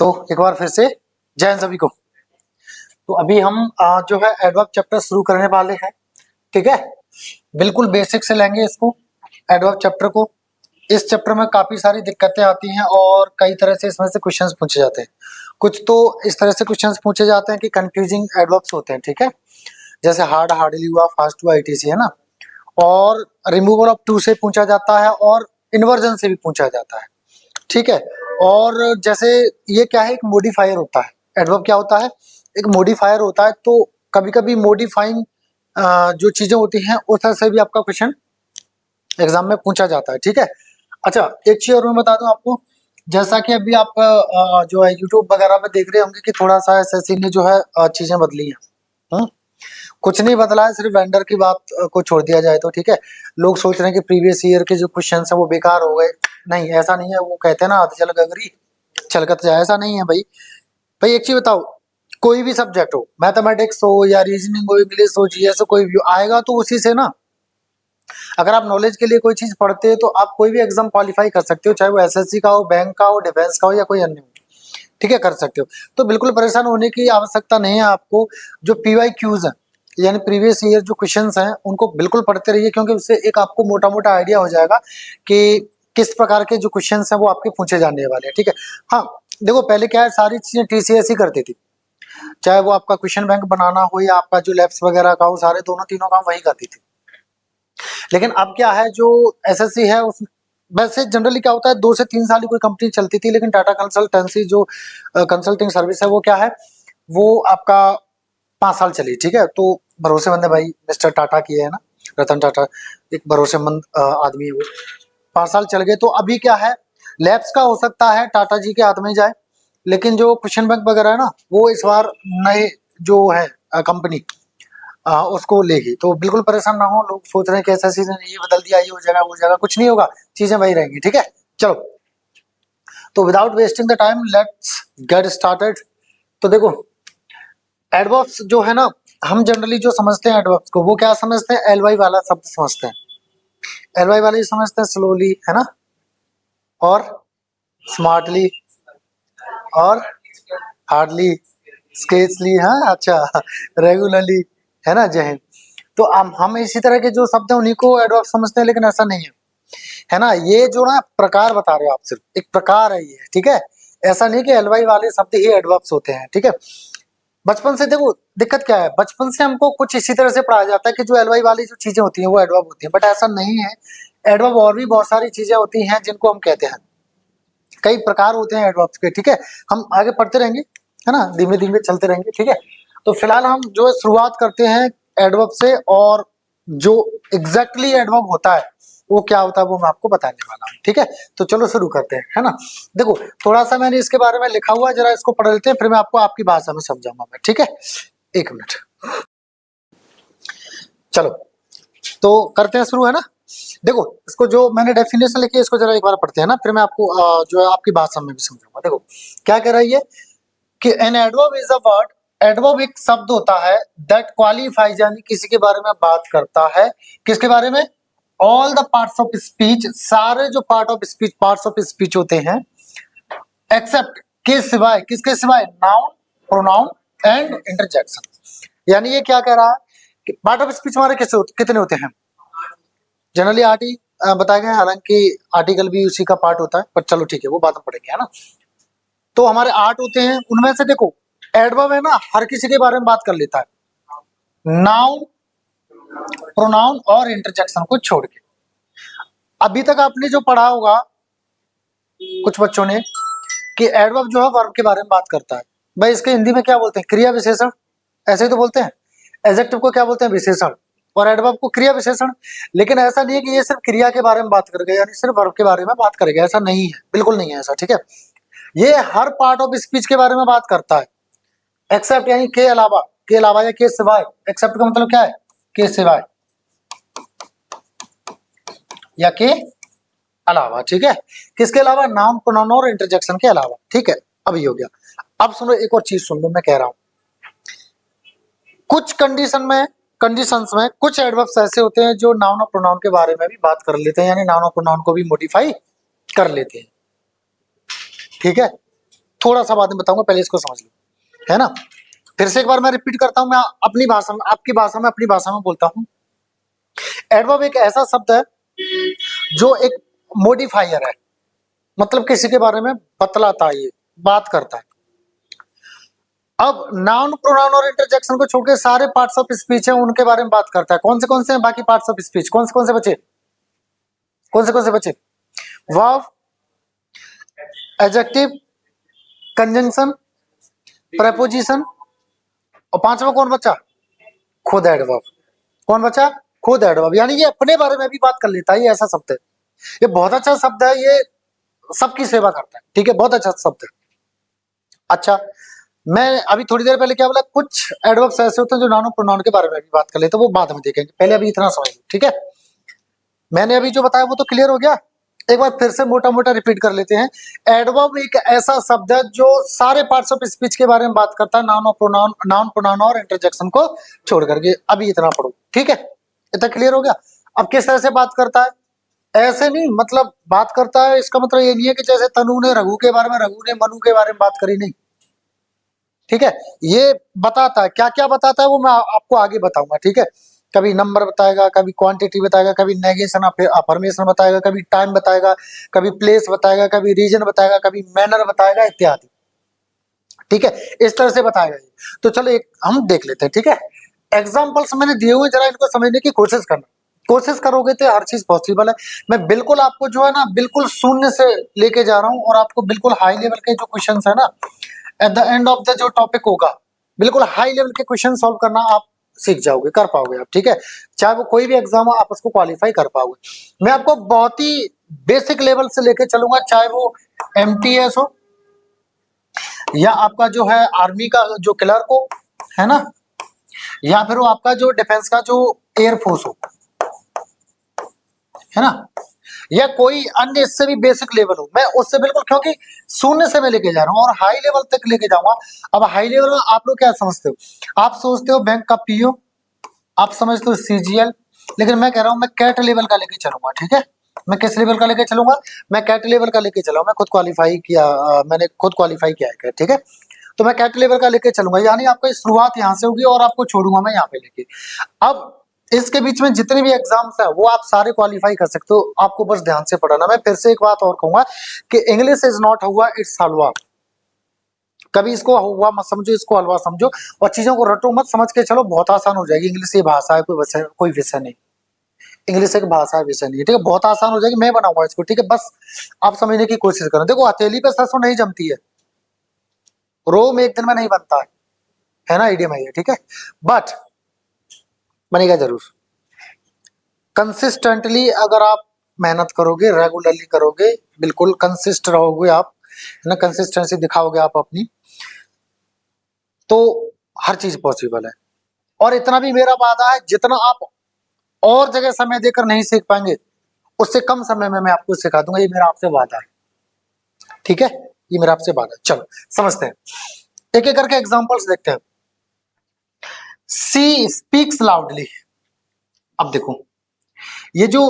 तो एक बार फिर से जय हिंद सभी को। तो अभी हम जो है एडवर्ब चैप्टर शुरू करने वाले हैं। ठीक है, बिल्कुल बेसिक से लेंगे इसको, एडवर्ब चैप्टर को। इस चैप्टर में काफी सारी दिक्कतें आती हैं और कई तरह से इसमें से क्वेश्चंस पूछे जाते हैं। कुछ तो इस तरह से क्वेश्चंस पूछे जाते हैं कि कंफ्यूजिंग एडवर्ब्स होते हैं। ठीक है, जैसे हार्ड हार्डली हुआ, फास्ट हुआ, etc है ना। और रिमूवल ऑफ टू से पूछा जाता है और इन्वर्जन से भी पूछा जाता है। ठीक है, और जैसे ये क्या है, एक मॉडिफायर होता है। एडवर्ब क्या होता है, एक मॉडिफायर होता है। तो कभी कभी मॉडिफाइंग जो चीजें होती हैं उस तरह से भी आपका क्वेश्चन एग्जाम में पूछा जाता है। ठीक है, अच्छा एक चीज और मैं बता दूं आपको, जैसा कि अभी आप जो है यूट्यूब वगैरह पे देख रहे होंगे कि थोड़ा सा एसएससी ने जो है चीजें बदली हैं। कुछ नहीं बदला है, सिर्फ वेंडर की बात को छोड़ दिया जाए तो। ठीक है, लोग सोच रहे हैं कि प्रीवियस ईयर के जो क्वेश्चन है वो बेकार हो गए। नहीं, ऐसा नहीं है। वो कहते हैं ना, आधे चल गगरी छलकत जाए, ऐसा नहीं है भाई। भाई एक चीज बताओ, कोई भी सब्जेक्ट हो, मैथमेटिक्स हो या रीजनिंग हो, इंग्लिश हो, जीएस हो, कोई भी आएगा तो उसी से ना। अगर आप नॉलेज के लिए कोई चीज पढ़ते हो तो आप कोई भी एग्जाम क्वालिफाई कर सकते हो, चाहे वो एसएससी का हो, बैंक का हो, डिफेंस का हो या कोई अन्य हो। ठीक है, कर सकते हो। तो बिल्कुल परेशान होने की आवश्यकता नहीं है आपको। जो PYQs है यानी प्रीवियस ईयर जो क्वेश्चंस हैं उनको बिल्कुल पढ़ते रहिए, क्योंकि उससे एक आपको मोटा मोटा आइडिया हो जाएगा कि किस प्रकार के जो क्वेश्चंस हैं वो आपके पूछे जाने वाले हैं। ठीक है, हाँ देखो पहले क्या है, सारी चीजें TCS ही करती थी। चाहे वो आपका क्वेश्चन बैंक बनाना हो या आपका जो लैब्स वगैरह का हो, सारे दोनों तीनों काम वही करती थी। लेकिन अब क्या है, जो एसएससी है उस वैसे जनरली क्या होता है, 2 से 3 साल ही कोई कंपनी चलती थी, लेकिन टाटा कंसल्टेंसी जो कंसल्टिंग सर्विस है वो क्या है, वो आपका 5 साल चली। ठीक है, तो भरोसेमंद है भाई, मिस्टर टाटा की है ना, रतन टाटा एक भरोसेमंद आदमी है वो। 5 साल चल गए, तो अभी क्या है, लैब्स का हो सकता है टाटा जी के हाथ में जाए, लेकिन जो क्वेश्चन बैंक वगैरह है ना वो इस बार नए जो है कंपनी उसको लेगी। तो बिल्कुल परेशान ना हो। लोग सोच रहे हैं कि ऐसा सीजन ये बदल दिया, ये हो जाएगा, वो हो जाएगा, कुछ नहीं होगा, चीजें वही रहेंगी। ठीक है, चलो तो without wasting the time let's get started. तो देखो एडवर्ब्स जो है ना, हम जनरली जो समझते हैं एडवर्ब्स को, वो क्या समझते हैं, एलवाई वाला शब्द समझते हैं। एलवाई वाले समझते हैं स्लोली, है ना, और स्मार्टली, और हार्डली, स्केचली, हाँ अच्छा, रेगुलरली, है ना, जय हिंद। तो हम इसी तरह के जो शब्द हैं उन्हीं को एडवर्ब समझते हैं, लेकिन ऐसा नहीं है ना। ये जो ना प्रकार बता रहे हो आप, सिर्फ एक प्रकार है ये। ठीक है, ऐसा नहीं कि एलवाई वाले शब्द ही एडवर्ब्स होते हैं। ठीक है, बचपन से देखो दिक्कत क्या है, बचपन से हमको कुछ इसी तरह से पढ़ाया जाता है कि जो एलवाई वाली जो चीजें होती हैं वो एडवर्ब होती हैं, बट ऐसा नहीं है। एडवर्ब और भी बहुत सारी चीजें होती हैं जिनको हम कहते हैं, कई प्रकार होते हैं एडवर्ब्स के। ठीक है, हम आगे पढ़ते रहेंगे, है ना, धीमे धीमे चलते रहेंगे। ठीक है, तो फिलहाल हम जो है शुरुआत करते हैं एडवर्ब से, और जो एग्जैक्टली एडवर्ब होता है वो क्या होता है वो मैं आपको बताने वाला हूँ। ठीक है, तो चलो शुरू करते हैं, है ना। देखो थोड़ा सा मैंने इसके बारे में लिखा हुआ है, जरा इसको पढ़ लेते हैं, फिर मैं आपको आपकी भाषा में समझाऊंगा मैं। ठीक है, 1 मिनट, चलो तो करते हैं शुरू, है ना। देखो इसको जो मैंने डेफिनेशन लिखी है इसको जरा एक बार पढ़ते हैं ना, फिर मैं आपको जो है आपकी भाषा में भी समझाऊंगा। देखो क्या कह रहा है ये, कि an adverb is a word, adverb एक शब्द होता है दैट क्वालिफाइज, यानी किसी के बारे में बात करता है। किसके बारे में, all the parts of speech, सारे जो part of speech, parts of speech होते हैं, एक्सेप्ट के सिवाय, किसके सिवाय, नाउन, प्रोनाउन एंड इंटरजेक्शन। यानी ये क्या कह रहा है कि पार्ट ऑफ स्पीच हमारे कितने होते हैं, जनरली 8 ही बताए गए, हालांकि आर्टिकल भी उसी का पार्ट होता है, पर चलो ठीक है वो बात हम पढ़ेंगे, है ना। तो हमारे 8 होते हैं, उनमें से देखो एडवर्ब है ना हर किसी के बारे में बात कर लेता है, नाउन, प्रोनाउन और इंटरजेक्शन को छोड़ के। अभी तक आपने जो पढ़ा होगा कुछ बच्चों ने कि एडवर्ब जो है वर्ब के बारे में बात करता है। भाई इसके हिंदी में क्या बोलते हैं, क्रिया विशेषण, ऐसे ही तो बोलते हैं। एडजेक्टिव को क्या बोलते हैं, विशेषण, और एडवर्ब को क्रिया विशेषण। लेकिन ऐसा नहीं है कि ये सिर्फ क्रिया के बारे में बात करेगा, यानी सिर्फ वर्ब के बारे में बात करेगा, ऐसा नहीं है, बिल्कुल नहीं है ऐसा। ठीक है, ये हर पार्ट ऑफ स्पीच के बारे में बात करता है, एक्सेप्ट यानी के अलावा, के अलावा या के सिवाय। एक्सेप्ट का मतलब क्या है, के सिवाय या के अलावा। ठीक है, किसके अलावा, नाउन, प्रोनाउन और इंटरजेक्शन के अलावा। ठीक है, अभी हो गया। अब सुनो एक और चीज सुन लो, मैं कह रहा हूं कुछ कंडीशंस में कुछ एडवर्ब्स ऐसे होते हैं जो नाउन और प्रोनाउन के बारे में भी बात कर लेते हैं, यानी नाउन और प्रोनाउन को भी मॉडिफाई कर लेते हैं। ठीक है, थोड़ा सा बाद में बताऊंगा, पहले इसको समझ लो, है ना। फिर से एक बार मैं रिपीट करता हूं, मैं अपनी भाषा में, आपकी भाषा में, अपनी भाषा में बोलता हूं। एडवर्ब एक ऐसा शब्द है जो एक मॉडिफायर है, मतलब किसी के बारे में बतलाता है, ये बात करता है। अब नाउन, प्रोनाउन और इंटरजेक्शन को छोड़ के सारे पार्ट्स ऑफ स्पीच है उनके बारे में बात करता है। कौन से हैं बाकी पार्ट्स ऑफ स्पीच? कौन से बचे? कौन से बचे? वर्ब, एडजेक्टिव, कंजंक्शन, प्रेपोजिशन, और पांचवा कौन बचा? खुद एडवर्ब। कौन बचा? खुद एडवर्ब। यानी ये अपने बारे में भी बात कर लेता है, ये ऐसा शब्द है, ये बहुत अच्छा शब्द है, ये सबकी सेवा करता है, ठीक है, बहुत अच्छा शब्द है। अच्छा, मैं अभी थोड़ी देर पहले क्या बोला, कुछ एडवर्ब्स ऐसे होते हैं जो नाउन और प्रोनाउन के बारे में भी बात कर लेते हैं, वो बाद में देखेंगे, पहले अभी इतना समझ लो, ठीक है। मैंने अभी जो बताया वो तो क्लियर हो गया। एक बार फिर से मोटा मोटा रिपीट कर लेते हैं। एडवर्ब एक ऐसा शब्द है जो सारे पार्ट्स ऑफ स्पीच के बारे में बात करता है, नाउन प्रोनाउन और इंटरजेक्शन को छोड़ करके। अभी इतना पढ़ो, ठीक है, इतना क्लियर हो गया। अब किस तरह से बात करता है? ऐसे नहीं, मतलब बात करता है इसका मतलब ये नहीं है कि जैसे तनु ने रघु के बारे में, रघु ने मनु के बारे में बात करी, नहीं, ठीक है। ये बताता है, क्या क्या बताता है वो मैं आपको आगे बताऊंगा, ठीक है। कभी नंबर बताएगा, कभी क्वांटिटी बताएगा, कभी नेगेशन अफर्मेशन बताएगा, कभी टाइम बताएगा, कभी प्लेस बताएगा, कभी रीजन बताएगा, कभी मैनर बताएगा, इत्यादि, ठीक है, इस तरह से बताएगा। तो चलो एक हम देख लेते हैं, ठीक है। एग्जाम्पल्स मैंने दिए हुए, जरा इनको समझने की कोशिश करना, कोशिश करोगे तो हर चीज पॉसिबल है। मैं बिल्कुल आपको जो है ना, बिल्कुल शून्य से लेके जा रहा हूँ, और आपको बिल्कुल हाई लेवल के जो क्वेश्चंस है ना, at the end of the जो टॉपिक होगा, बिल्कुल हाई लेवल के क्वेश्चन सॉल्व करना आप सीख जाओगे, कर पाओगे आप, ठीक है। चाहे वो कोई भी एग्जाम हो, आप उसको क्वालिफाई कर पाओगे। मैं आपको बहुत ही बेसिक लेवल से लेके चलूंगा, चाहे वो एमटीएस हो, या आपका जो है आर्मी का जो क्लर्क हो, है ना, या फिर वो आपका जो डिफेंस का जो एयरफोर्स हो, है ना, या कोई अन्य इससे भी बेसिक लेवल हो, मैं उससे बिल्कुल, क्योंकि शून्य से मैं लेके जा रहा हूँ और हाई लेवल तक लेके जाऊंगा। अब हाई लेवल में आप लोग क्या समझते हो? आप सोचते हो बैंक का पीओ, आप समझते हो सीजीएल, लेकिन मैं कह रहा हूँ मैं कैट लेवल का लेके चलूंगा, ठीक है। मैं किस लेवल का लेके चलूंगा? मैं कैट लेवल का लेके चलूंगा। मैं खुद क्वालिफाई किया, मैंने खुद क्वालिफाई किया है, ठीक है। तो मैं कैट लेवल का लेके चलूंगा, यानी आपको शुरुआत यहाँ से होगी और आपको छोड़ूंगा मैं यहाँ पे लेके। अब इसके बीच में जितने भी एग्जाम्स हैं वो आप सारे क्वालिफाई कर सकते हो, आपको बस ध्यान से पढ़ना। मैं फिर से एक बात और कहूंगा कि इंग्लिश इज नॉट हुआ, इट्स हलवा। कभी इसको हुआ मत समझो, इसको हलवा समझो, और चीजों को रटो मत, समझ के चलो, बहुत आसान हो जाएगी। इंग्लिश ये भाषा है, कोई विषय नहीं। इंग्लिश एक भाषा है, विषय नहीं है, ठीक है। बहुत आसान हो जाएगी, मैं बनाऊंगा इसको, ठीक है। बस आप समझने की कोशिश करो। देखो, हथेली पे सरसों नहीं जमती है, रो में एक दिन में नहीं बनता है ना, इडियम है ये, ठीक है। बट बनेगा जरूर। कंसिस्टेंटली अगर आप मेहनत करोगे, रेगुलरली करोगे, बिल्कुल कंसिस्ट रहोगे आप, है ना, कंसिस्टेंसी दिखाओगे आप अपनी, तो हर चीज पॉसिबल है। और इतना भी मेरा वादा है, जितना आप और जगह समय देकर नहीं सीख पाएंगे, उससे कम समय में मैं आपको सिखा दूंगा, ये मेरा आपसे वादा है, ठीक है। ये मेरा आपसे वादा है। चलो समझते हैं, एक एक करके एग्जांपल्स देखते हैं। She speaks loudly. अब देखो, ये जो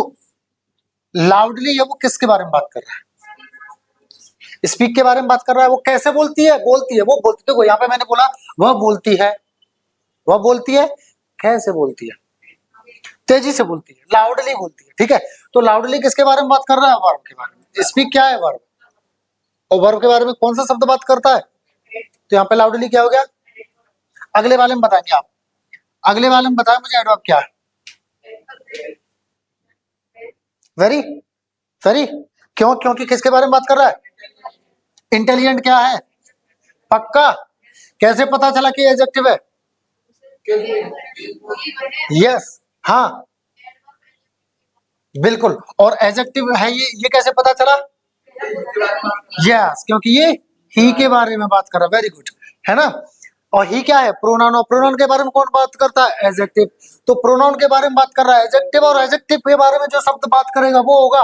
लाउडली है वो किसके बारे में बात कर रहा है? स्पीक के बारे में बात कर रहा है। वो कैसे बोलती है? वो बोलती, देखो यहाँ पे मैंने बोला वह बोलती है, वह बोलती है, कैसे बोलती है? तेजी से बोलती है, लाउडली बोलती है, ठीक है। तो लाउडली किसके बारे में बात कर रहा है? वर्ब के बारे में। स्पीक क्या है? वर्ब। और वर्ब के बारे में कौन सा शब्द बात करता है? तो यहाँ पे लाउडली क्या हो गया? अगले वाले में बताएंगे आप, अगले वाले में बताया मुझे एडवर्ब क्या है। वेरी, वेरी, क्यों? क्योंकि किसके बारे में बात कर रहा है? इंटेलिजेंट क्या है? पक्का। कैसे पता चला कि एडजेक्टिव है? यस, हाँ, बिल्कुल। और एडजेक्टिव है ये कैसे पता चला? यस, क्योंकि ये ही के बारे में बात कर रहा है। वेरी गुड, है ना। और ही क्या है? प्रोनाउन। और प्रोनाउन के बारे में कौन बात करता है? एडजेक्टिव। तो प्रोनाउन के बारे में बात कर रहा है एडजेक्टिव, और एडजेक्टिव के बारे में जो शब्द बात करेगा वो होगा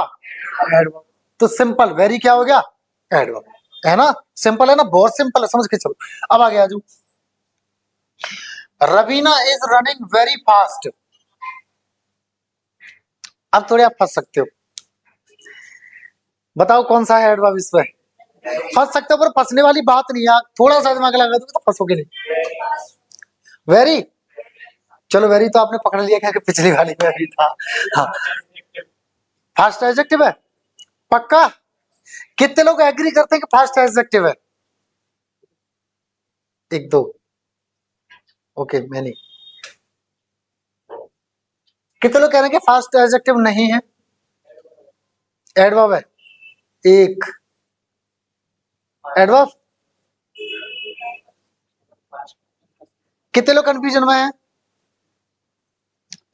एडवर्ब। तो सिंपल, वेरी क्या हो गया? एडवर्ब, है ना। सिंपल है ना, बहुत सिंपल है, समझ के चलो। अब आगे आ जाओ। Raveena is running very fast. अब थोड़े आप फंस सकते हो, बताओ कौन सा है एडवर्ब इसमें? फंस सकते हो पर फंसने वाली बात नहीं है, थोड़ा सा दिमाग लगा दोगे तो फंसोगे नहीं। वेरी, चलो वेरी तो आपने पकड़ लिया क्या कि पिछली वाली में भी था। हाँ, फास्ट एडजेक्टिव है पक्का? कितने लोग एग्री करते हैं कि फास्ट एडजेक्टिव है? एक दो, ओके मैनी। कितने लोग कह रहे हैं कि फास्ट एडजेक्टिव नहीं है, एडवर्ब है? एक एडवर्ब। कितने लोग कंफ्यूजन में हैं?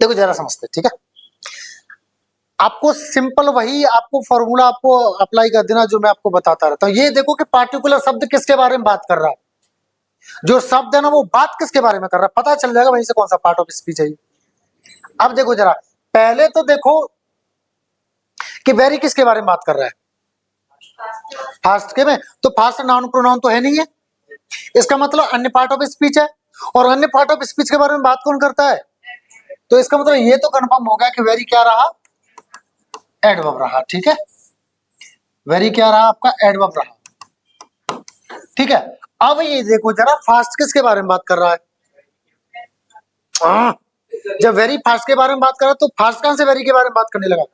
देखो जरा समझते ठीक है, आपको सिंपल वही आपको फॉर्मूला आपको अप्लाई कर देना जो मैं आपको बताता रहता हूं। ये देखो कि पार्टिकुलर शब्द किसके बारे में बात कर रहा है, जो शब्द है ना वो बात किसके बारे में कर रहा है, पता चल जाएगा वहीं से कौन सा पार्ट ऑफ स्पीच है। अब देखो जरा, पहले तो देखो कि वेरी किसके बारे में बात कर रहा है, फास्ट के में। तो फास्ट नाउन प्रोनाउन तो है नहीं है, इसका मतलब अन्य पार्ट ऑफ स्पीच है, और अन्य पार्ट ऑफ स्पीच के बारे में बात कौन करता है? तो इसका मतलब ये तो कंफर्म हो गया कि वेरी क्या रहा, एडवर्ब रहा। ठीक है, वेरी क्या रहा आपका, एडवर्ब रहा। ठीक है, अब ये देखो जरा फास्ट किसके बारे में बात कर रहा है। हाँ, जब वेरी फास्ट के बारे में बात कर रहा है तो फास्ट कहां से वेरी के बारे में बात करने लगा,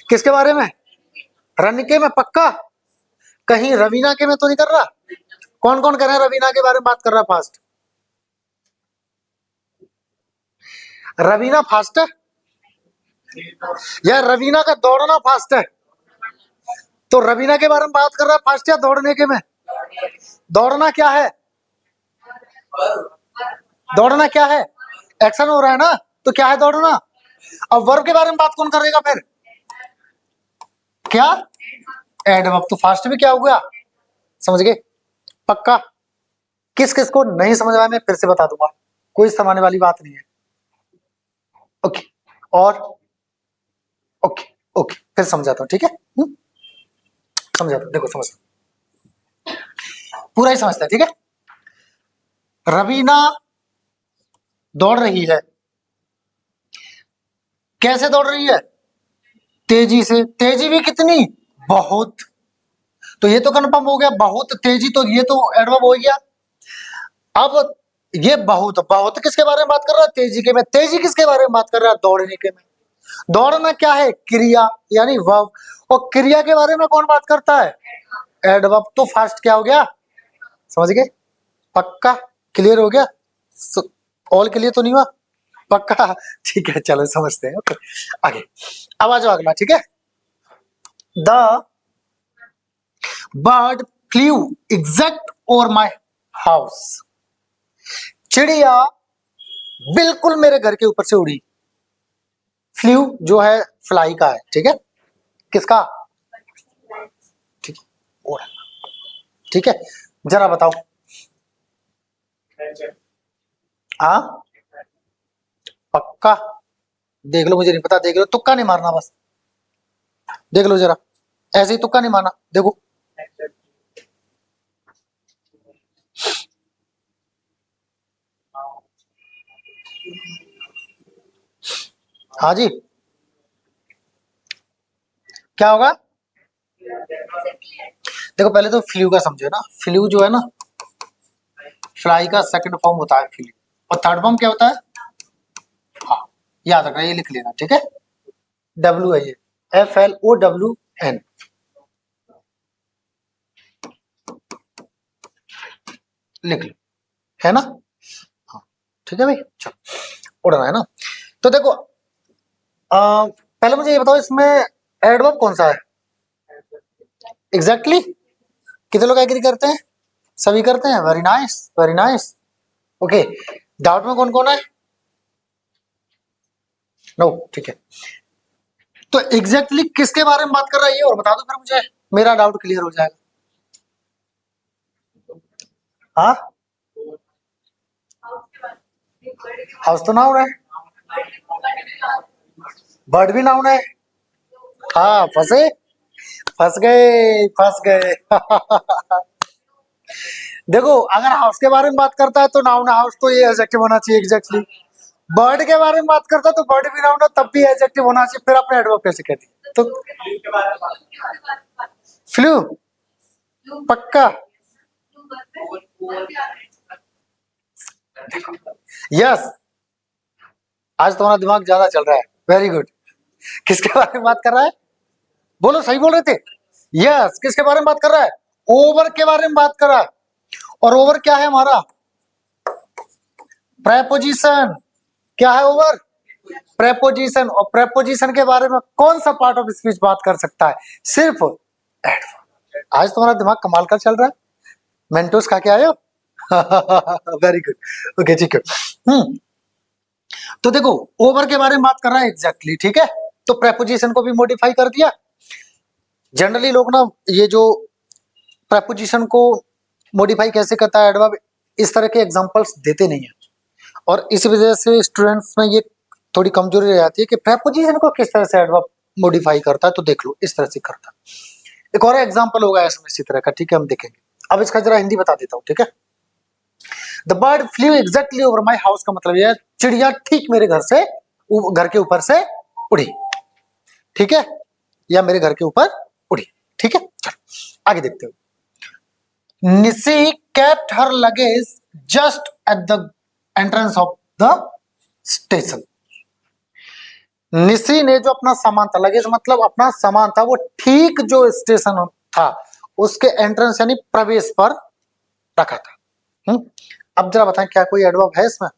किसके बारे में, रन के में पक्का? कहीं रवीना के में तो नहीं कर रहा? कौन कौन कर रहा है रवीना के बारे में बात कर रहा है फास्ट? रवीना फास्ट है या रवीना का दौड़ना फास्ट है? तो रवीना के बारे में बात कर रहा है फास्ट या दौड़ने के में? दौड़ना क्या है, दौड़ना क्या है, एक्शन हो रहा है ना, तो क्या है दौड़ना। अब वर्ब के बारे में बात कौन करेगा फिर, क्या, एडवर्ब। तो फास्ट भी क्या हो गया, समझ गए पक्का? किस किस को नहीं समझ आया मैं फिर से बता दूंगा, कोई समझने वाली बात नहीं है। ओके, और ओके ओके फिर समझाता हूं ठीक है, समझाता हूं, देखो समझ पूरा ही समझता है ठीक है। रवीना दौड़ रही है, कैसे दौड़ रही है, तेजी से। तेजी भी कितनी, बहुत। तो ये तो कंफर्म हो गया बहुत तेजी, तो ये तो एडवर्ब हो गया। अब ये बहुत, बहुत किसके बारे में बात कर रहा है, तेजी के में। तेजी किसके बारे में बात कर रहा है, दौड़ने के में। दौड़ना क्या है, क्रिया यानी वर्ब, और क्रिया के बारे में कौन बात करता है, एडवर्ब। तो फास्ट क्या हो गया, समझ गए पक्का, क्लियर हो गया, ऑल क्लियर तो नहीं हुआ पक्का? ठीक है चलो समझते हैं, ओके आगे। अब आ जाओ अगला ठीक है। The bird flu exact over my house, चिड़िया बिल्कुल मेरे घर के ऊपर से उड़ी। फ्लू जो है फ्लाई का है ठीक है, किसका, ठीक है उड़ा, ठीक है। जरा बताओ, हाँ पक्का, देख लो मुझे नहीं पता, देख लो, तुक्का नहीं मारना बस, देख लो जरा, ऐसे ही तुक्का नहीं मारना, देखो। हाँ जी, क्या होगा, देखो पहले तो फ्लू का समझो ना, फ्लू जो है ना, फ्लाई का सेकंड फॉर्म होता है फ्लू, और थर्ड फॉर्म क्या होता है, हाँ याद रखना, ये लिख लेना ठीक है, डब्ल्यू है ये, FLOWN, लिख लो, है ना, हाँ ठीक है भाई, चलो उड़ना है ना। तो देखो पहले मुझे ये बताओ इसमें एडवर्ब कौन सा है, एग्जैक्टली कितने लोग एग्री करते हैं, सभी करते हैं, very nice very nice, okay. Doubt में कौन कौन है, नो ठीक है। तो एग्जैक्टली किसके बारे में बात कर रहा है ये और बता दो फिर मुझे, मेरा डाउट क्लियर हो जाएगा। हाँ, हाउस तो नाउन है, बर्ड भी नाउन है, हाँ फंसे, फंस गए फंस गए देखो अगर हाउस के बारे में बात करता है तो नाउन हाउस, तो ये एडजेक्टिव होना चाहिए एग्जैक्टली। बर्ड के बारे में बात करता है तो बर्ड भी नाउन है, तब भी एडजेक्टिव होना चाहिए, फिर अपने एडवर्ब कैसे कहती है तो। फ्लू, पक्का, यस। आज तुम्हारा दिमाग ज्यादा चल रहा है, वेरी गुड। किसके बारे में बात कर रहा है? बोलो, सही बोल रहे थे। यस, किसके बारे में बात कर रहा है? ओवर के बारे में बात कर रहा है। और ओवर क्या है हमारा? प्रेपोजिशन। क्या है ओवर? प्रेपोजिशन। और प्रेपोजिशन के बारे में कौन सा पार्ट ऑफ स्पीच बात कर सकता है? सिर्फ एडवर्ब। आज तुम्हारा दिमाग कमाल का चल रहा है। मेंटोस खा के आए हो? वेरी गुड, ओके, ठीक है। तो देखो, ओवर के बारे में बात कर रहा है, एग्जैक्टली, ठीक है। तो प्रेपोजिशन को भी मॉडिफाई कर दिया। जनरली लोग ना ये जो प्रेपोजिशन को मॉडिफाई कैसे करता है एडवर्ब, इस तरह के एग्जांपल्स देते नहीं है, और इस वजह से स्टूडेंट्स में ये थोड़ी कमजोरी रह जाती है कि प्रेपोजिशन को किस तरह से एडवर्ब मॉडिफाई करता है। तो देख लो, इस तरह से करता है। एक और एग्जांपल होगा इसमें इसी तरह का, ठीक है, हम देखेंगे। अब इसका जरा हिंदी बता देता हूँ, ठीक है। The bird flu exactly over my house का मतलब यह है, चिड़िया ठीक मेरे घर से, घर के ऊपर से उड़ी, ठीक है, या मेरे घर के ऊपर उड़ी, ठीक है। चलो आगे देखते हो। Nishi kept her luggage just at the entrance of the station. Nishi ने जो अपना सामान था, लगेज मतलब अपना सामान था, वो ठीक जो स्टेशन था उसके एंट्रेंस यानी प्रवेश पर रखा था। अब जरा बताएं, क्या कोई एडवर्ब है इसमें?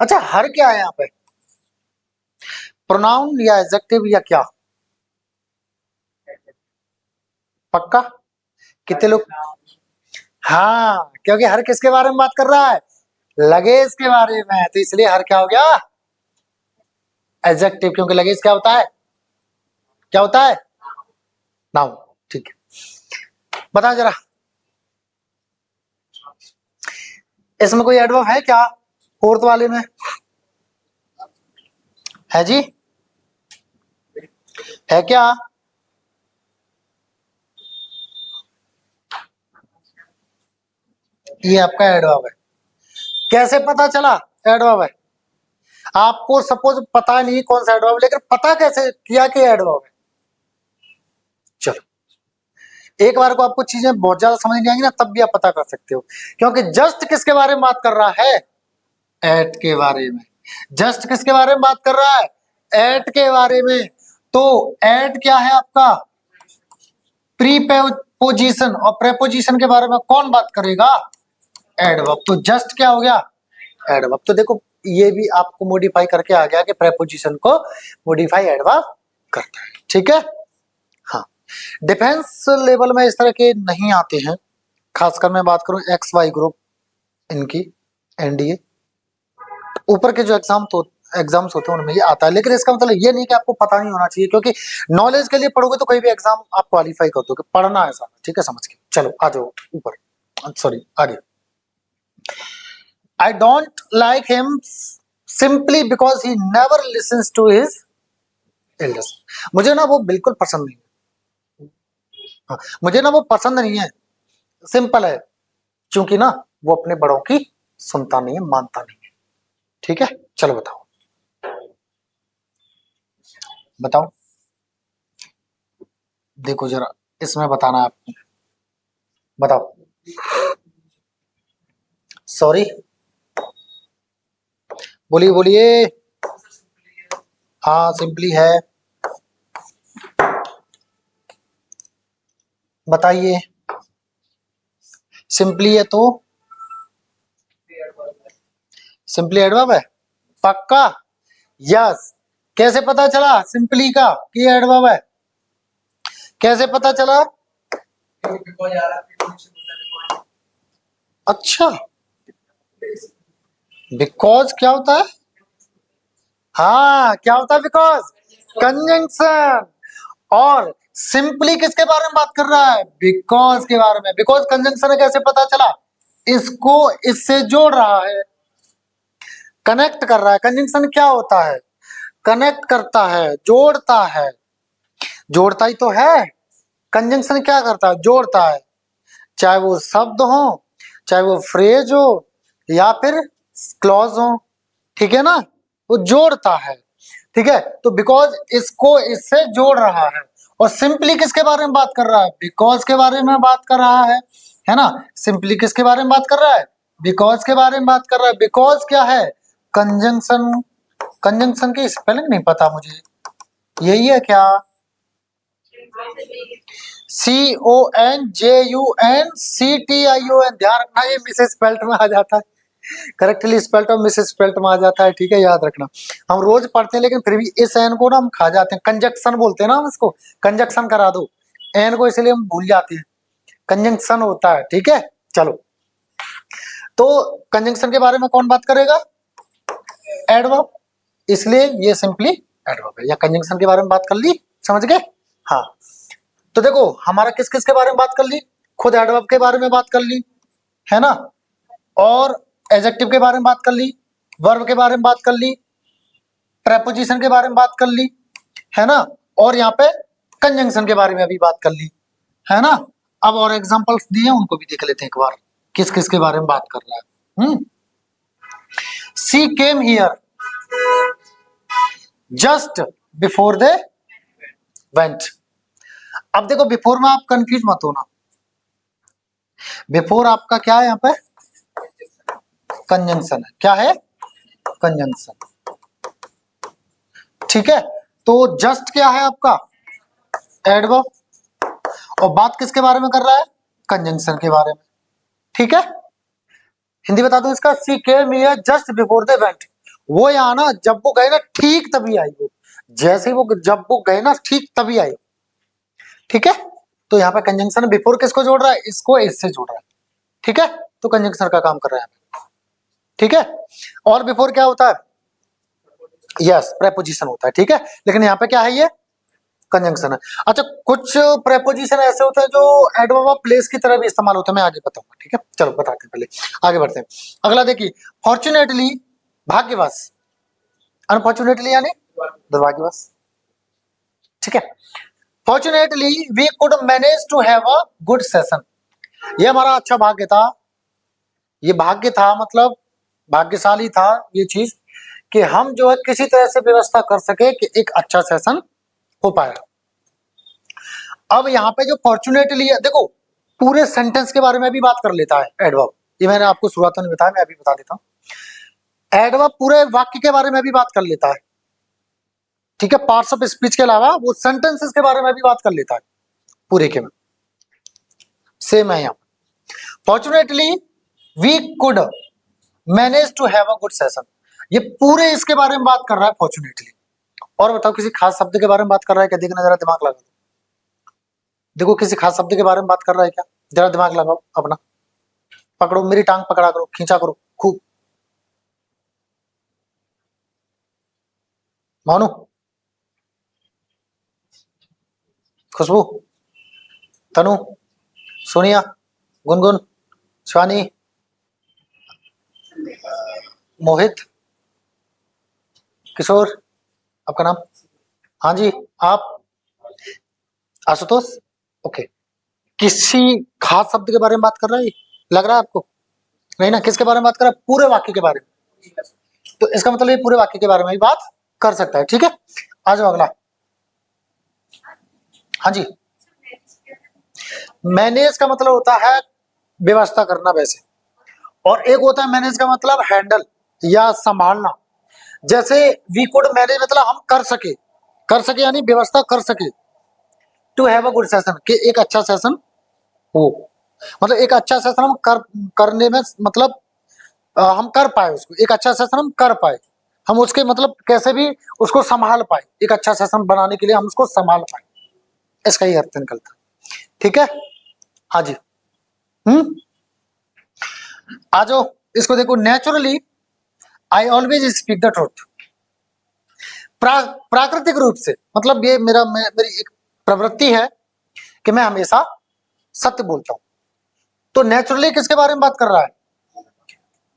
अच्छा, हर क्या है यहाँ पे? प्रोनाउन या एडजेक्टिव या क्या? पक्का? कितने लोग? हाँ, क्योंकि हर किसके बारे में बात कर रहा है? लगेज के बारे में, तो इसलिए हर क्या हो गया? एडजेक्टिव, क्योंकि लगेज क्या होता है? क्या होता है? नाउन, ठीक है। बता जरा, इसमें कोई एडवर्ब है क्या फोर्थ वाले में? है जी? है क्या? ये आपका एडवर्ब है। कैसे पता चला एडवर्ब है? आपको सपोज पता नहीं कौन सा एडवर्ब, लेकिन पता कैसे किया कि एडवर्ब है? चलो, एक बार को आपको चीजें बहुत ज्यादा समझ नहीं आएंगी ना, तब भी आप पता कर सकते हो, क्योंकि जस्ट किसके बारे में बात कर रहा है? एट के बारे में। जस्ट किसके बारे में बात कर रहा है? एट के बारे में। तो एट क्या है आपका? प्रीपोजिशन, और प्रेपोजिशन के बारे में कौन बात करेगा? एडवर्ब। तो जस्ट क्या हो गया? एडवर्ब। तो देखो, ये भी आपको मॉडिफाई करके आ गया कि प्रेपोजिशन को मॉडिफाई एडवर्ब करता है, ठीक है। हाँ, डिफेंस लेवल में इस तरह के नहीं आते हैं, खासकर मैं बात करूं एक्स वाई ग्रुप, इनकी एनडीए, ऊपर के जो एग्जाम्स होते हैं उनमें ये आता है। लेकिन इसका मतलब ये नहीं कि आपको पता नहीं होना चाहिए, क्योंकि नॉलेज के लिए पढ़ोगे तो कोई भी एग्जाम आप क्वालिफाई कर दोगे, पढ़ना है सारा, ठीक है, समझ के। चलो आ जाओ ऊपर, सॉरी आगे। I don't like him simply because he never listens to his elders. मुझे ना वो बिल्कुल पसंद नहीं है। हाँ, मुझे ना वो पसंद नहीं है, सिंपल है, क्योंकि ना वो अपने बड़ों की सुनता नहीं है, मानता नहीं है, ठीक है। चलो बताओ, बताओ, देखो जरा, इसमें बताना है आपको, बताओ। सॉरी, बोलिए बोलिए। हाँ, सिंपली है, बताइए। सिंपली है तो सिंपली एडवर्ब है, पक्का? यस। कैसे पता चला सिंपली का कि एडवर्ब है? कैसे पता चला? अच्छा, बिकॉज क्या होता है? हाँ, क्या होता है बिकॉज? कंजंक्शन। और सिंपली किसके बारे में बात कर रहा है? बिकॉज के बारे में। बिकॉज कंजंक्शन है, कैसे पता चला? इसको इससे जोड़ रहा है, कनेक्ट कर रहा है। कंजंक्शन क्या होता है? कनेक्ट करता है, जोड़ता है, जोड़ता ही तो है। कंजंक्शन क्या करता है? जोड़ता है, चाहे वो शब्द हो, चाहे वो फ्रेज हो, या फिर क्लॉज हो, ठीक है ना, वो जोड़ता है। ठीक है, तो बिकॉज इसको इससे जोड़ रहा है, और सिंपली किसके बारे में बात कर रहा है, बिकॉज के बारे में बात कर रहा है ना। सिंपली किसके बारे में बात कर रहा है, बिकॉज के बारे में बात कर रहा है। बिकॉज क्या है, कंजंक्शन, कंजंक्शन की स्पेलिंग नहीं पता मुझे, यही है क्या, CONJUNCTION, ध्यान रखना ये मिसेस स्पेल्ट में आ जाता है, करेक्टली स्पेल्ट और मिसेस स्पेल्ट में आ जाता है, ठीक है, याद रखना। हम रोज पढ़ते हैं लेकिन फिर भी इस एन को ना हम खा जाते हैं, कंजक्शन बोलते हैं ना हम इसको, कंजक्शन करा दो एन को, इसलिए हम भूल जाते हैं, कंजंक्शन होता है, ठीक है। चलो, तो कंजंक्शन के बारे में कौन बात करेगा, एडवर्ब, इसलिए ये सिंपली एडवर्ब है, या कंजंक्शन के बारे में बात कर ली, समझ गए। हाँ, तो देखो हमारा किस किस के बारे में बात कर ली, खुद एडवर्ब के बारे में बात कर ली, है ना, और एडजेक्टिव के बारे में बात कर ली, वर्ब के बारे में बात कर ली, प्रेपोजिशन के बारे में बात कर ली, है ना, और यहाँ पे कंजंक्शन के बारे में भी बात कर ली, है ना। अब और एग्जांपल्स दिए उनको भी देख लेते हैं एक बार, किस किस के बारे में बात कर रहा है। She came here just before they went. अब देखो बिफोर में आप कंफ्यूज मत होना, बिफोर आपका क्या है यहाँ पे, कंजंक्शन है, क्या है, कंजंक्शन, ठीक है। तो जस्ट क्या है आपका, एडवर्ब, और बात किसके बारे में कर रहा है, कंजंक्शन के बारे में, ठीक है। हिंदी बता दूं इसका, she came here just before they went, वो यहाँ ना जब वो गए ना ठीक तभी आई, वो जैसे ही वो जब वो गए ना ठीक तभी आई, ठीक है। तो यहाँ पे कंजंक्शन बिफोर किसको जोड़ रहा है, इसको इससे जोड़ रहा है, ठीक है, तो कंजंक्शन का काम कर रहा है, ठीक है। और बिफोर क्या होता है, यस प्रेपोजिशन होता है, ठीक है, लेकिन यहाँ पे क्या है, ये कंजंक्शन है। अच्छा, कुछ प्रेपोजिशन ऐसे होते हैं जो एडवर्ब ऑफ प्लेस की तरह भी इस्तेमाल होते हैं, मैं आगे बताऊंगा, ठीक है। चलो बताते हैं, पहले आगे बढ़ते हैं। अगला देखिए, फॉर्चुनेटली भाग्यवश, अनफॉर्चुनेटली यानी दुर्भाग्यवश, ठीक है। Fortunately we could manage to have a good session, ये हमारा अच्छा भाग्य था, ये भाग्य था मतलब भाग्यशाली था ये चीज, कि हम जो है किसी तरह से व्यवस्था कर सके कि एक अच्छा सेशन हो पाएगा। अब यहाँ पे जो फॉर्चुनेटली है, देखो पूरे सेंटेंस के बारे में भी बात कर लेता है एडवर्ब, ये मैंने आपको शुरुआत में बताया, मैं अभी बता देता हूँ। एडवर्ब पूरे वाक्य के बारे में भी बात कर लेता है, ठीक है, पार्ट्स ऑफ स्पीच के अलावा वो सेंटेंसेस के बारे में भी बात कर लेता है पूरे के में, सेम है यहाँ। Fortunately we could manage to have a good session, ये पूरे इसके बारे में बात कर रहा है फॉर्चुनेटली। और बताओ किसी खास शब्द के बारे में बात कर रहा है क्या, देखना जरा दिमाग लगा, देखो किसी खास शब्द के बारे में बात कर रहा है क्या, जरा दिमाग लगाओ अपना, पकड़ो मेरी टांग पकड़ा करो, खींचा करो खूब, मानो, खुशबू, तनु, सोनिया, गुनगुन, शिवानी, मोहित, किशोर, आपका नाम, हाँ जी, आप, आशुतोष, ओके। किसी खास शब्द के बारे में बात कर रहा है, लग रहा है आपको, नहीं ना, किसके बारे में बात कर रहा है, पूरे वाक्य के बारे में, तो इसका मतलब ये पूरे वाक्य के बारे में भी बात कर सकता है, ठीक है। आ जाओ अगला, हाँ जी। मैनेज का मतलब होता है व्यवस्था करना वैसे, और एक होता है मैनेज का मतलब हैंडल या संभालना, जैसे वी कुड मैनेज मतलब हम कर सके यानी व्यवस्था कर सके, to have a good session कि एक अच्छा सेशन हो, मतलब एक अच्छा सेशन हम करने में मतलब हम कर पाए उसको, एक अच्छा सेशन हम कर पाए, हम उसके मतलब कैसे भी उसको संभाल पाए, एक अच्छा सेशन बनाने के लिए हम उसको संभाल पाए, इसका ही अर्थ निकलता है, ठीक है। हाँ जी, आ जाओ, इसको देखो, naturally I always speak the truth, प्राकृतिक रूप से मतलब ये मेरी एक प्रवृत्ति है कि मैं हमेशा सत्य बोलता हूं। तो नेचुरली किसके बारे में बात कर रहा है,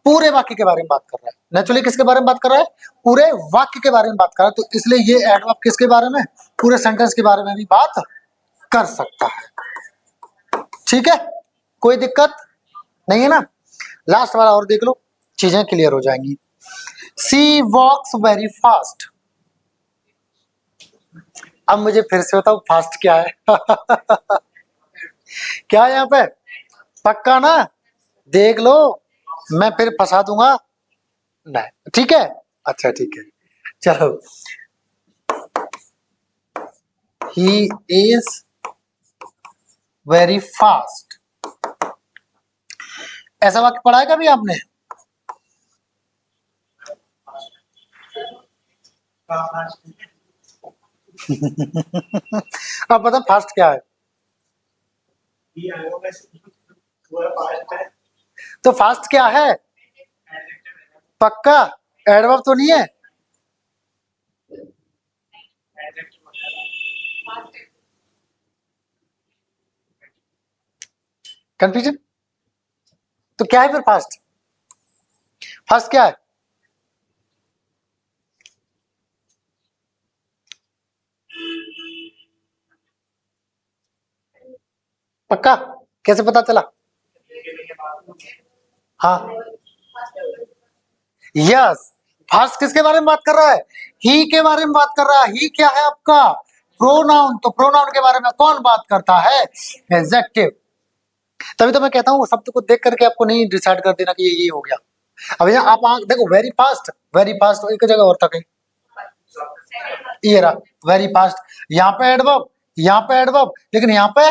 पूरे वाक्य के बारे में बात कर रहा है, नेचुरली किसके बारे में बात कर रहा है, पूरे वाक्य के बारे में बात कर रहा है, तो इसलिए ये एडवर्ब किसके बारे में, पूरे सेंटेंस के बारे में भी बात कर सकता है, ठीक है, कोई दिक्कत नहीं है ना। लास्ट वाला और देख लो, चीजें क्लियर हो जाएंगी। सी वॉक्स वेरी फास्ट, अब मुझे फिर से बताओ फास्ट क्या है? क्या है यहाँ पे? पक्का ना? देख लो, मैं फिर फंसा दूंगा नहीं, ठीक है? अच्छा ठीक है, चलो। ही इज वेरी फास्ट, ऐसा वाक्य पढ़ा है कभी आपने? अब बता फास्ट क्या है? तो फास्ट क्या है? पक्का एडवर्ब तो नहीं है? कंफ्यूजन? तो क्या है फिर फास्ट? फास्ट क्या है? पक्का? कैसे पता चला? हाँ, यस। फास्ट किसके बारे में बात कर रहा है? ही के बारे में बात कर रहा है। ही क्या है आपका? प्रोनाउन। तो प्रोनाउन के बारे में कौन बात करता है? एडजेक्टिव। तभी तो मैं कहता हूँ शब्द को देख करके आपको नहीं डिसाइड कर देना कि ये हो गया। अब यहाँ आप देखो, वेरी फास्ट एक जगह और था कहीं, ये रहा वेरी फास्ट। यहाँ पे एडवर्ब, यहाँ पे एडवर्ब, लेकिन यहाँ पे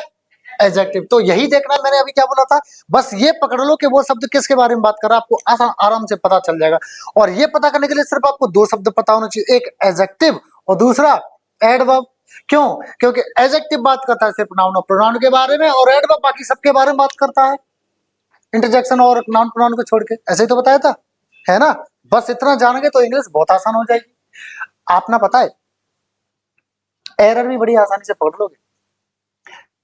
एडजेक्टिव। तो यही देखना, मैंने अभी क्या बोला था, बस ये पकड़ लो कि वो शब्द किसके बारे में बात कर रहा है, आपको आसान आराम से पता चल जाएगा। और ये पता करने के लिए सिर्फ आपको दो शब्द पता होना चाहिए, एक एडजेक्टिव और दूसरा एडवर्ब। क्यों? क्योंकि एडजेक्टिव बात करता है सिर्फ नाउन और प्रोनाउन के बारे में, और एडवर्ब बाकी सबके बारे में बात करता है, इंटरजेक्शन और नाउन प्रोनाउन को छोड़ के। ऐसे ही तो बताया था, है ना? बस इतना जानेंगे तो इंग्लिश बहुत आसान हो जाएगी। आप ना पता है, एरर भी बड़ी आसानी से पकड़ लोगे,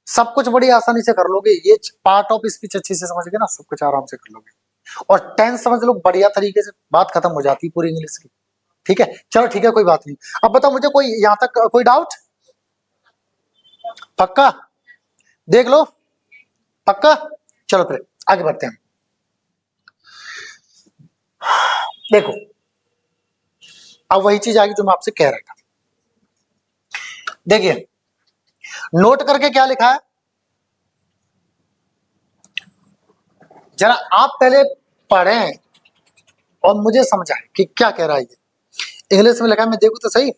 सब कुछ बड़ी आसानी से कर लोगे। ये पार्ट ऑफ स्पीच अच्छी से समझ गए ना, सब कुछ आराम से कर लोगे। और टेंस समझ लो, बढ़िया तरीके से बात खत्म हो जाती है पूरी इंग्लिश की। ठीक है, चलो ठीक है, कोई बात नहीं। अब बताओ मुझे, कोई यहाँ तक कोई डाउट? पक्का? देख लो, पक्का? चलो फिर आगे बढ़ते हैं। देखो, अब वही चीज आगे जो मैं आपसे कह रहा था। देखिए, नोट करके क्या लिखा है, जरा आप पहले पढ़ें और मुझे समझाएं कि क्या कह रहा है ये। इंग्लिश में लिखा है, मैं देखूं तो सही।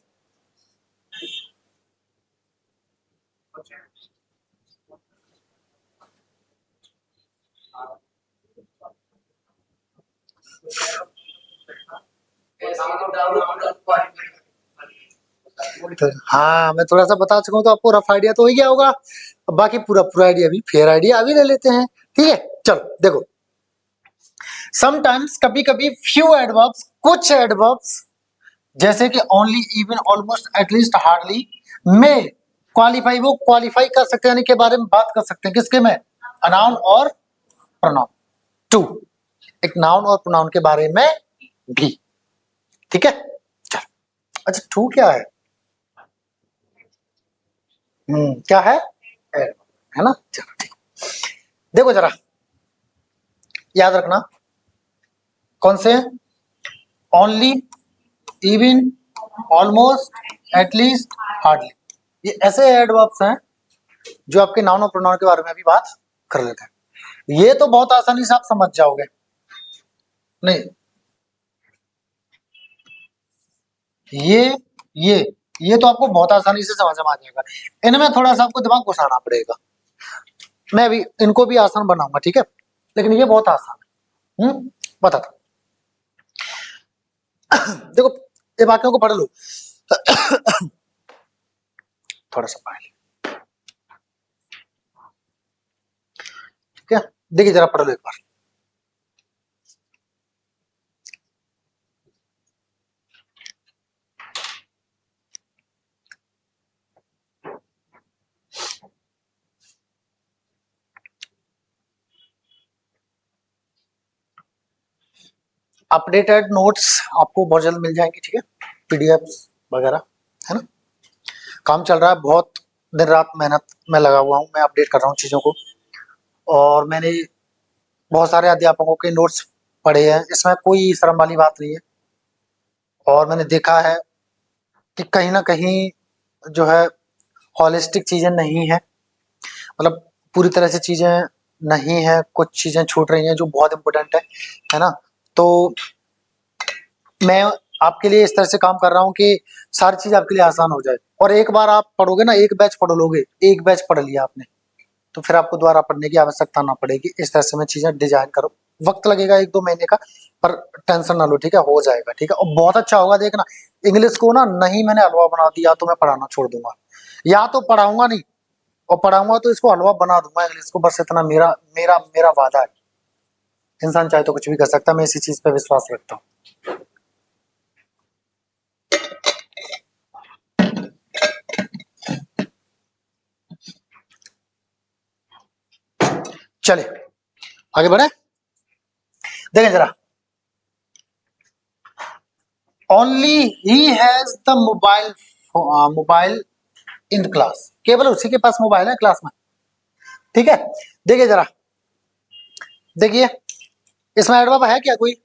तो हाँ, मैं थोड़ा सा बता सकूं तो आपको रफ आइडिया तो हो गया होगा। अब बाकी पूरा पूरा आइडिया भी, फेयर आइडिया अभी ले लेते हैं। ठीक है, चलो देखो, समटाइम्स कभी कभी फ्यू एडवर्ब्स, कुछ एडवर्ब्स जैसे कि only, even, almost, at least, hardly, में क्वालिफाई, वो क्वालिफाई कर सकते हैं, यानी के बारे में बात कर सकते हैं किसके में? नाउन और प्रोनाउन। टू, एक नाउन और प्रोनाउन के बारे में भी। ठीक है, चलो। अच्छा, टू क्या है? क्या है? एडवर्ब, है ना? चलो ठीक। देखो जरा, याद रखना, कौन से? Only, even, almost, at least, hardly, ये ऐसे एडवर्ब्स हैं जो आपके नाउन और प्रोनाउन के बारे में भी बात कर लेते हैं। ये तो बहुत आसानी से आप समझ जाओगे। नहीं, ये ये ये तो आपको बहुत आसानी से समझ में आ जाएगा। इनमें थोड़ा सा आपको दिमाग घुसाना पड़ेगा, मैं भी इनको भी आसान बनाऊंगा, ठीक है? लेकिन ये बहुत आसान है। बताता हूं। देखो, ये वाक्यों को पढ़ लो। थोड़ा सा पानी, ठीक है? देखिए जरा, पढ़ लो एक बार। अपडेटेड नोट्स आपको बहुत जल्द मिल जाएंगे, ठीक है? पीडीएफ वगैरह, है ना? काम चल रहा है, बहुत दिन रात मेहनत में लगा हुआ हूँ, मैं अपडेट कर रहा हूँ चीज़ों को। और मैंने बहुत सारे अध्यापकों के नोट्स पढ़े हैं, इसमें कोई शर्म वाली बात नहीं है। और मैंने देखा है कि कहीं ना कहीं जो है हॉलिस्टिक चीजें नहीं है, मतलब पूरी तरह से चीजें नहीं है, कुछ चीजें छूट रही हैं जो बहुत इंपॉर्टेंट है ना। तो मैं आपके लिए इस तरह से काम कर रहा हूँ कि सारी चीज आपके लिए आसान हो जाए। और एक बार आप पढ़ोगे ना, एक बैच पढ़ लोगे, एक बैच पढ़ लिया आपने, तो फिर आपको दोबारा पढ़ने की आवश्यकता ना पड़ेगी। इस तरह से मैं चीजें डिजाइन करो, वक्त लगेगा 1-2 महीने का, पर टेंशन ना लो, ठीक है, हो जाएगा, ठीक है। और बहुत अच्छा होगा, देखना इंग्लिश को ना, नहीं मैंने हलवा बना दिया तो मैं पढ़ाना छोड़ दूंगा, या तो पढ़ाऊंगा नहीं, और पढ़ाऊंगा तो इसको हलवा बना दूंगा इंग्लिश को, बस इतना मेरा मेरा मेरा वादा है। इंसान चाहे तो कुछ भी कर सकता है, मैं इसी चीज पे विश्वास रखता हूँ। चले आगे बढ़े, देखें जरा। Only he has the mobile in class, केवल उसी के पास मोबाइल है क्लास में, ठीक है। देखिए जरा, देखिए इसमें एडवर्ब है क्या कोई?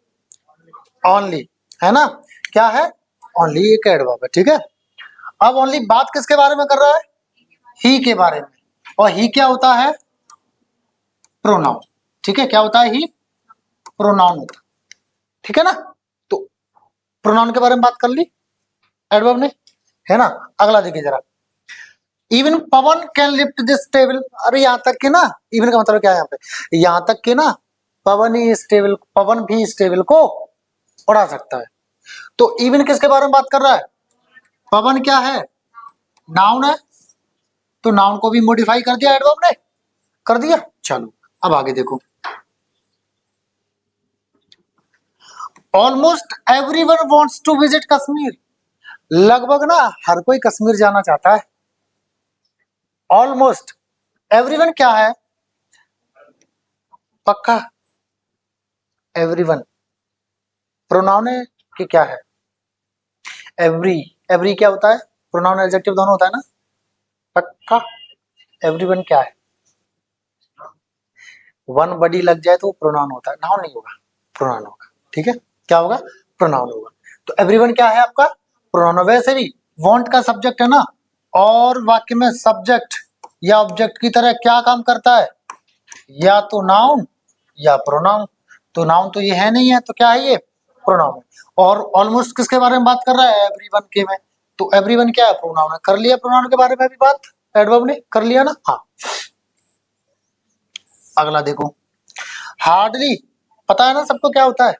ओनली है ना, क्या है? ओनली एक एडवर्ब है, ठीक है। अब ओनली बात किसके बारे में कर रहा है? ही के बारे में। और ही क्या होता है? प्रोनाउन, ठीक है। क्या होता है? ही प्रोनाउन होता है, ठीक है ना। तो प्रोनाउन के बारे में बात कर ली एडवर्ब ने, है ना। अगला देखिए जरा, even Pawan can lift this table. अरे यहाँ तक कि ना, इवन का मतलब क्या है यहाँ पे? यहाँ तक कि ना पवन ही इस टेबल, पवन भी इस टेबल को उड़ा सकता है। तो इवन किसके बारे में बात कर रहा है? पवन क्या है? नाउन है, तो नाउन को भी मॉडिफाई कर दिया एडवर्ब ने, कर दिया। चलो अब आगे देखो, almost everyone wants to visit Kashmir. लगभग ना हर कोई कश्मीर जाना चाहता है। ऑलमोस्ट एवरीवन क्या है? पक्का एवरीवन प्रोनाउन है कि क्या है? एवरी, एवरी क्या होता है? प्रोनाउन एडजेक्टिव दोनों होता है ना। पक्का एवरीवन क्या है? वन बडी लग जाए तो प्रोनाउन होता है, नाउन नहीं होगा, प्रोनाउन होगा, ठीक है। क्या होगा? प्रोनाउन होगा। तो एवरीवन क्या है आपका? प्रोनाउन। वैसे भी वांट का सब्जेक्ट है ना, और वाक्य में सब्जेक्ट या ऑब्जेक्ट की तरह क्या काम करता है? या तो नाउन या प्रोनाउन। तो नाउन तो ये है नहीं है, तो क्या है? ये प्रोनाउन। और ऑलमोस्ट किसके बारे में बात कर रहा है? एवरीवन के में। तो एवरीवन क्या है? प्रोनाउन है। कर लिया प्रोनाउन के बारे में भी बात, एडवर्ब ने कर लिया ना। हाँ, अगला देखो, हार्डली। पता है ना सबको क्या होता है?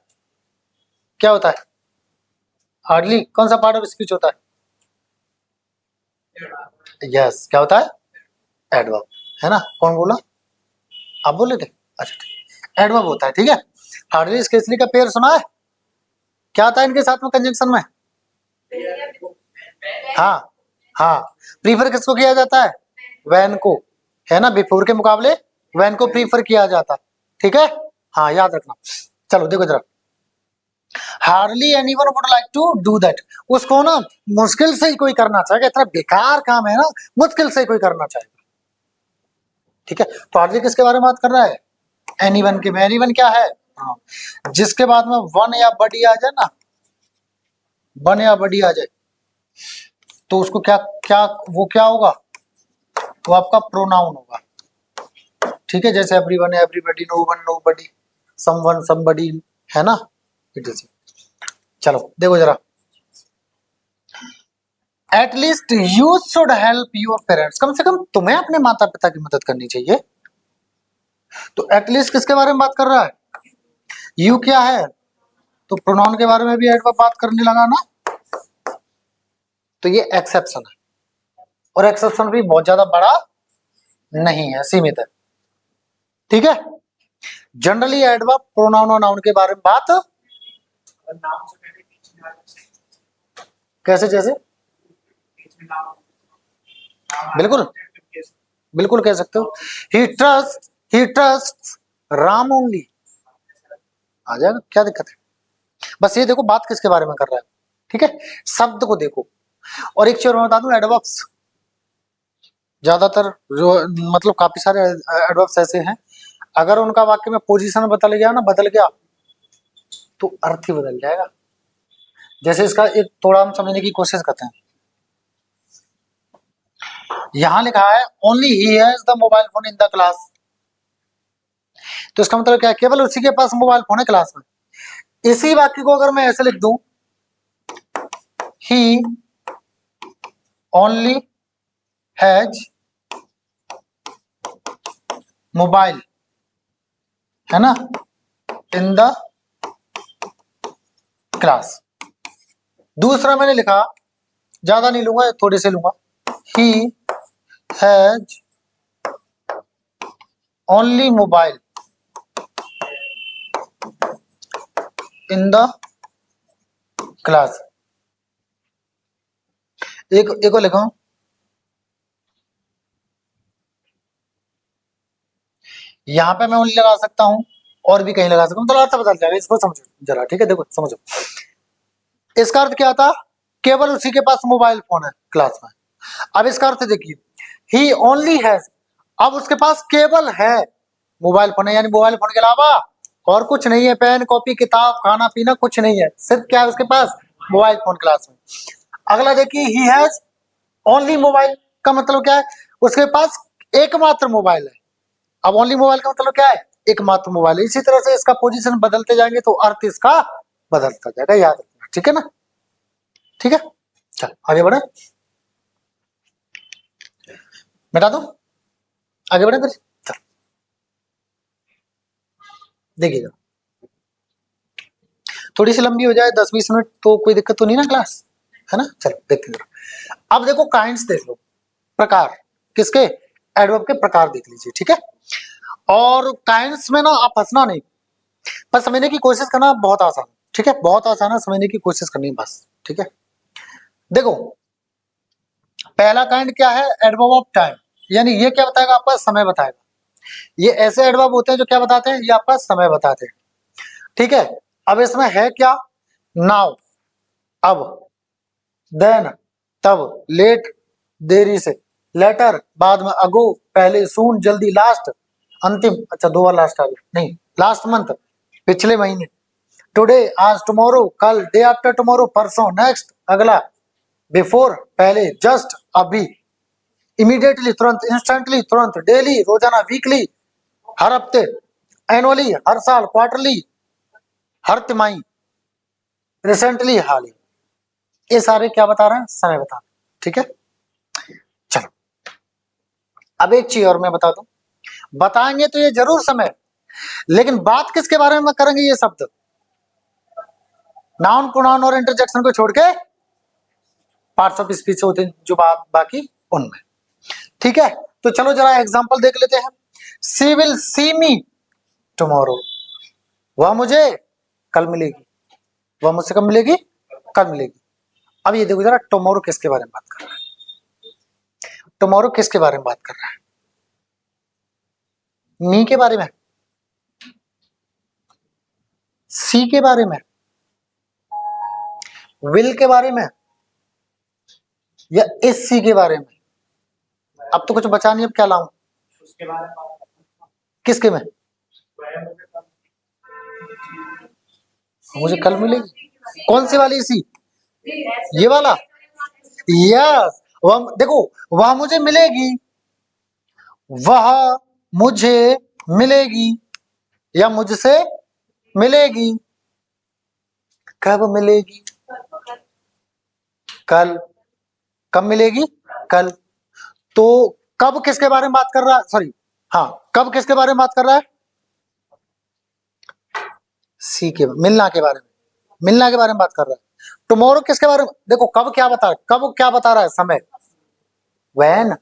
क्या होता है हार्डली? कौन सा पार्ट ऑफ स्पीच होता है? यस, क्या होता है? एडवर्ब, है ना। कौन बोला? आप बोले थे? अच्छा ठीक, एडवर्ब होता है, ठीक है। हार्डली स्केर्सली का पेयर सुना है? क्या आता है इनके साथ में कंजंक्शन में? हाँ हाँ, प्रीफर किसको किया जाता है? वैन को, है ना। बिफोर के मुकाबले वैन को प्रीफर किया जाता, ठीक है। हाँ, याद रखना। चलो देखो जरा, hardly anyone would like to do that. उसको ना मुश्किल से ही कोई करना चाहेगा, इतना बेकार काम है ना, मुश्किल से ही कोई करना चाहेगा, ठीक है। तो हार्डली किसके बारे में बात कर रहा है? एनीवन के में। एनीवन क्या है? हाँ, जिसके बाद में वन या बडी आ जाए ना, वन या बडी आ जाए, तो उसको क्या क्या वो क्या होगा? वो आपका प्रोनाउन होगा, ठीक है। जैसे everyone, everybody, no one, nobody, someone, somebody, है ना। It is. चलो देखो जरा, at least you should help your parents. कम से कम तुम्हें अपने माता पिता की मदद करनी चाहिए। तो एटलीस्ट किसके बारे में बात कर रहा है? यू क्या है? तो प्रोनाउन के बारे में भी एडवर्ब बात करने लगा ना। तो ये एक्सेप्शन है, और एक्सेप्शन भी बहुत ज्यादा बड़ा नहीं है, सीमित है, ठीक है। जनरली एडवर्ब प्रोनाउन और नाउन के बारे में बात कैसे, जैसे बिल्कुल बिल्कुल कह सकते हो। ही ट्रस्ट राम ओनली, आ जाएगा, क्या दिक्कत है? बस ये देखो बात किसके बारे में कर रहा है, ठीक है। शब्द को देखो। और एक चीज मैं बता दूं, एडवर्ब्स ज्यादातर जो, मतलब काफी सारे एडवर्ब्स ऐसे हैं, अगर उनका वाक्य में पोजीशन बदल गया ना, बदल गया, तो अर्थ ही बदल जाएगा। जैसे इसका एक थोड़ा हम समझने की कोशिश करते हैं। यहां लिखा है only he has the mobile phone in the class, तो इसका मतलब क्या है, केवल उसी के पास मोबाइल फोन है क्लास में। इसी वाक्य को अगर मैं ऐसे लिख दूं, ही ओनली हैज मोबाइल, है ना, इन द क्लास। दूसरा मैंने लिखा, ज्यादा नहीं लूंगा, थोड़े से लूंगा, he has only mobile in the class. एक और लिखा, यहां पे मैं ओनली लगा सकता हूं और भी कहीं लगा सकता हूं, तो अर्थ बदल जाएगा, इसको समझो जरा, ठीक है, देखो समझो। इसका अर्थ क्या था, केवल उसी के पास मोबाइल फोन है क्लास में। अब इसका अर्थ देखिए, ही ओनली हैज, अब उसके पास केवल है मोबाइल फोन है, यानी मोबाइल फोन के अलावा और कुछ नहीं है, पेन कॉपी किताब खाना पीना कुछ नहीं है, सिर्फ क्या है उसके पास, मोबाइल फोन क्लास में। अगला देखिए, ही हैज ओनली मोबाइल का मतलब क्या है, उसके पास एकमात्र मोबाइल है। अब ओनली मोबाइल का मतलब क्या है, एकमात्र मोबाइल है। इसी तरह से इसका पोजीशन बदलते जाएंगे तो अर्थ इसका बदलता जाएगा, याद रखना, ठीक है ना, ठीक है। चल आगे बढ़े, मिटा दो, आगे बढ़े फिर। चल देखिएगा, थोड़ी सी लंबी हो जाए 10-20 मिनट तो कोई दिक्कत तो नहीं ना क्लास, है ना। चलो देखते हैं। अब देखो काइंड्स देख लो, प्रकार, किसके, एडवर्ब के प्रकार देख लीजिए, ठीक है। और काइंड्स में ना आप हंसना नहीं, बस समझने की कोशिश करना, बहुत आसान, ठीक है, बहुत आसान है, समझने की कोशिश करनी बस, ठीक है। देखो पहला काइंड क्या है, एडवर्ब ऑफ टाइम, यानी ये क्या बताएगा, आपका समय बताएगा। ये ऐसे एडवर्ब होते हैं जो क्या बताते हैं, ये आपका समय बताते हैं, ठीक है। अब इसमें है क्या, नाउ, अब, देन, तब, लेट, देरी से, लेटर, बाद में, अगो, पहले, सून, जल्दी, लास्ट, अंतिम, अच्छा 2 बार लास्ट आ गया, नहीं, लास्ट मंथ, पिछले महीने, टुडे, आज, टुमारो, कल, डे आफ्टर टुमारो, परसों, नेक्स्ट, अगला, बिफोर, पहले, जस्ट, अभी, इमीडिएटली, तुरंत, इंस्टेंटली, तुरंत, डेली, रोजाना, वीकली, हर हफ्ते, एनुअली, हर साल, क्वार्टरली, हर तिमाही, रिसेंटली, हाल ही। ये सारे क्या बता रहे हैं, समय बता रहे हैं, ठीक है। चलो अब एक चीज और मैं बता दूं, बताएंगे तो ये जरूर समय, लेकिन बात किसके बारे में करेंगे, ये शब्द, नाउन, प्रोनाउन और इंटरजेक्शन को छोड़ के पार्ट्स ऑफ स्पीच होते हैं जो बात बाकी उनमें, ठीक है। तो चलो जरा एग्जांपल देख लेते हैं। सी विल सी मी टुमारो, वह मुझे कल मिलेगी, वह मुझसे कब मिलेगी, कल मिलेगी। अब ये देखो जरा, टुमारो किसके बारे में बात कर रहा है, टुमारो किसके बारे में बात कर रहा है, मी के बारे में, सी के बारे में, विल के बारे में, या इस सी के बारे में। अब तो कुछ बचा नहीं, अब क्या लाऊं, किसके में, मुझे कल मिलेगी, कौन सी वाली सी, ये वाला, यस, वह देखो, वह मुझे मिलेगी, वह मुझे मिलेगी, या मुझसे मिलेगी, कब मिलेगी, कल, कब मिलेगी, कल। तो कब किसके बारे में बात कर रहा है, सॉरी, हाँ, कब किसके बारे में बात कर रहा है, सी के, मिलना के बारे में, मिलना के बारे में बात कर रहा है। टुमारो किसके बारे में, देखो कब क्या बता रहा है, कब क्या बता रहा है, समय, वैन,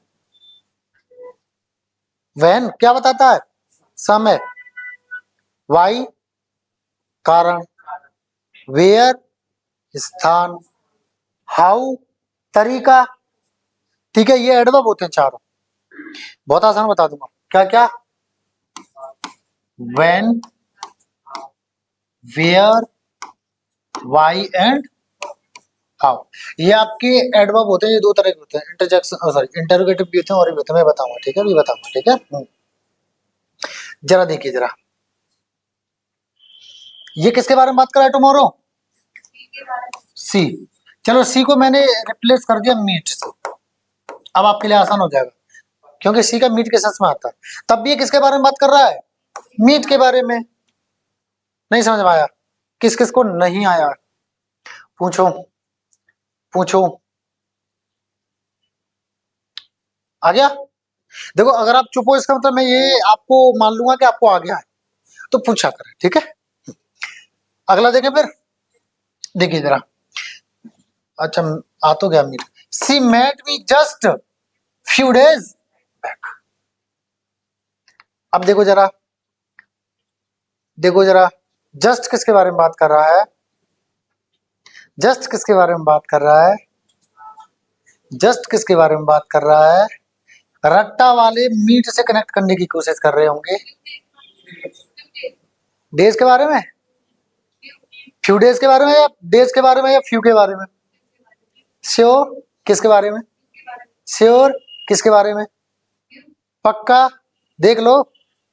वैन क्या बताता है, समय, वाई कारण, वेयर स्थान, हाउ तरीका, ठीक है। ये एडवर्ब होते हैं चारों, बहुत आसान बता दूंगा, क्या क्या, when, where, why and how. ये आपके एडवर्ब होते हैं, ये 2 तरह के होते हैं, इंटरजेक्शन, सॉरी इंटरोगेटिव भी होते हैं और भी होते हैं, मैं बताऊंगा, ठीक है, अभी बताऊंगा, ठीक है। जरा देखिए जरा, ये किसके बारे में बात कर रहा है टुमारो, सी, चलो सी को मैंने रिप्लेस कर दिया मीट से। अब आपके लिए आसान हो जाएगा, क्योंकि सी का मीट के सेंस में आता है। तब भी ये किसके बारे में बात कर रहा है? मीट के बारे में। नहीं समझ में आया? किस किस को नहीं आया? पूछो पूछो। आ गया? देखो अगर आप चुप हो इसका मतलब मैं ये आपको मान लूंगा कि आपको आ गया है, तो पूछा करें, ठीक है। अगला देखें फिर, देखिए जरा। अच्छा आ तो गया meet. She met me just few days back. अब देखो जरा, देखो जरा, जस्ट किसके बारे में बात कर रहा है? जस्ट किसके बारे में बात कर रहा है? जस्ट किसके बारे में बात कर रहा है? रट्टा वाले मीट से कनेक्ट करने की कोशिश कर रहे होंगे। डेज के बारे में, फ्यू डेज के बारे में, या डेज के बारे में, या फ्यू के बारे में? श्योर किसके बारे में? श्योर किसके बारे में? पक्का? देख लो।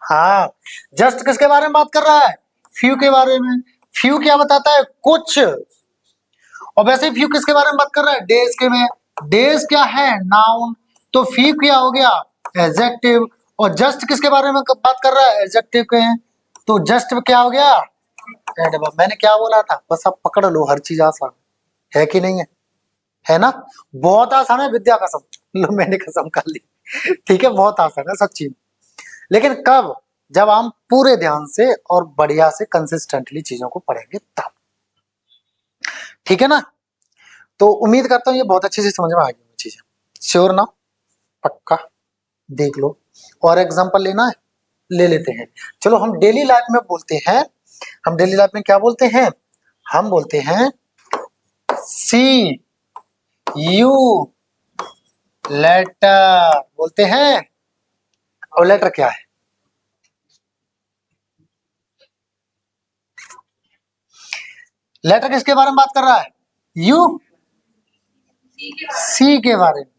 हाँ, जस्ट किसके बारे में बात कर रहा है? फ्यू के बारे में। फ्यू क्या बताता है? कुछ। और वैसे ही फ्यू किसके बारे में बात कर रहा है? डेज के में। डेज क्या है? नाउन। तो फ्यू क्या हो गया? एडजेक्टिव। और जस्ट किसके बारे में बात कर रहा है? एडजेक्टिव के हैं। तो जस्ट क्या हो गया? एडवर्ब। मैंने क्या बोला था? बस अब पकड़ लो, हर चीज आसान है कि नहीं है? है ना? बहुत आसान है, विद्या कसम। लो मैंने कसम खा ली। ठीक है, बहुत आसान है सच्ची। लेकिन कब? जब हम पूरे ध्यान से और बढ़िया से कंसिस्टेंटली चीजों को पढ़ेंगे तब। ठीक है ना? तो उम्मीद करता हूँ ये बहुत अच्छे से समझ में आ गई चीजें। श्योर ना? पक्का? देख लो। और एग्जांपल लेना है? ले लेते हैं। चलो हम डेली लाइफ में बोलते हैं, हम डेली लाइफ में क्या बोलते हैं? हम बोलते हैं सी यू लेटर बोलते हैं। और लेटर क्या है? लेटर किसके बारे में बात कर रहा है? यू सी के बारे में।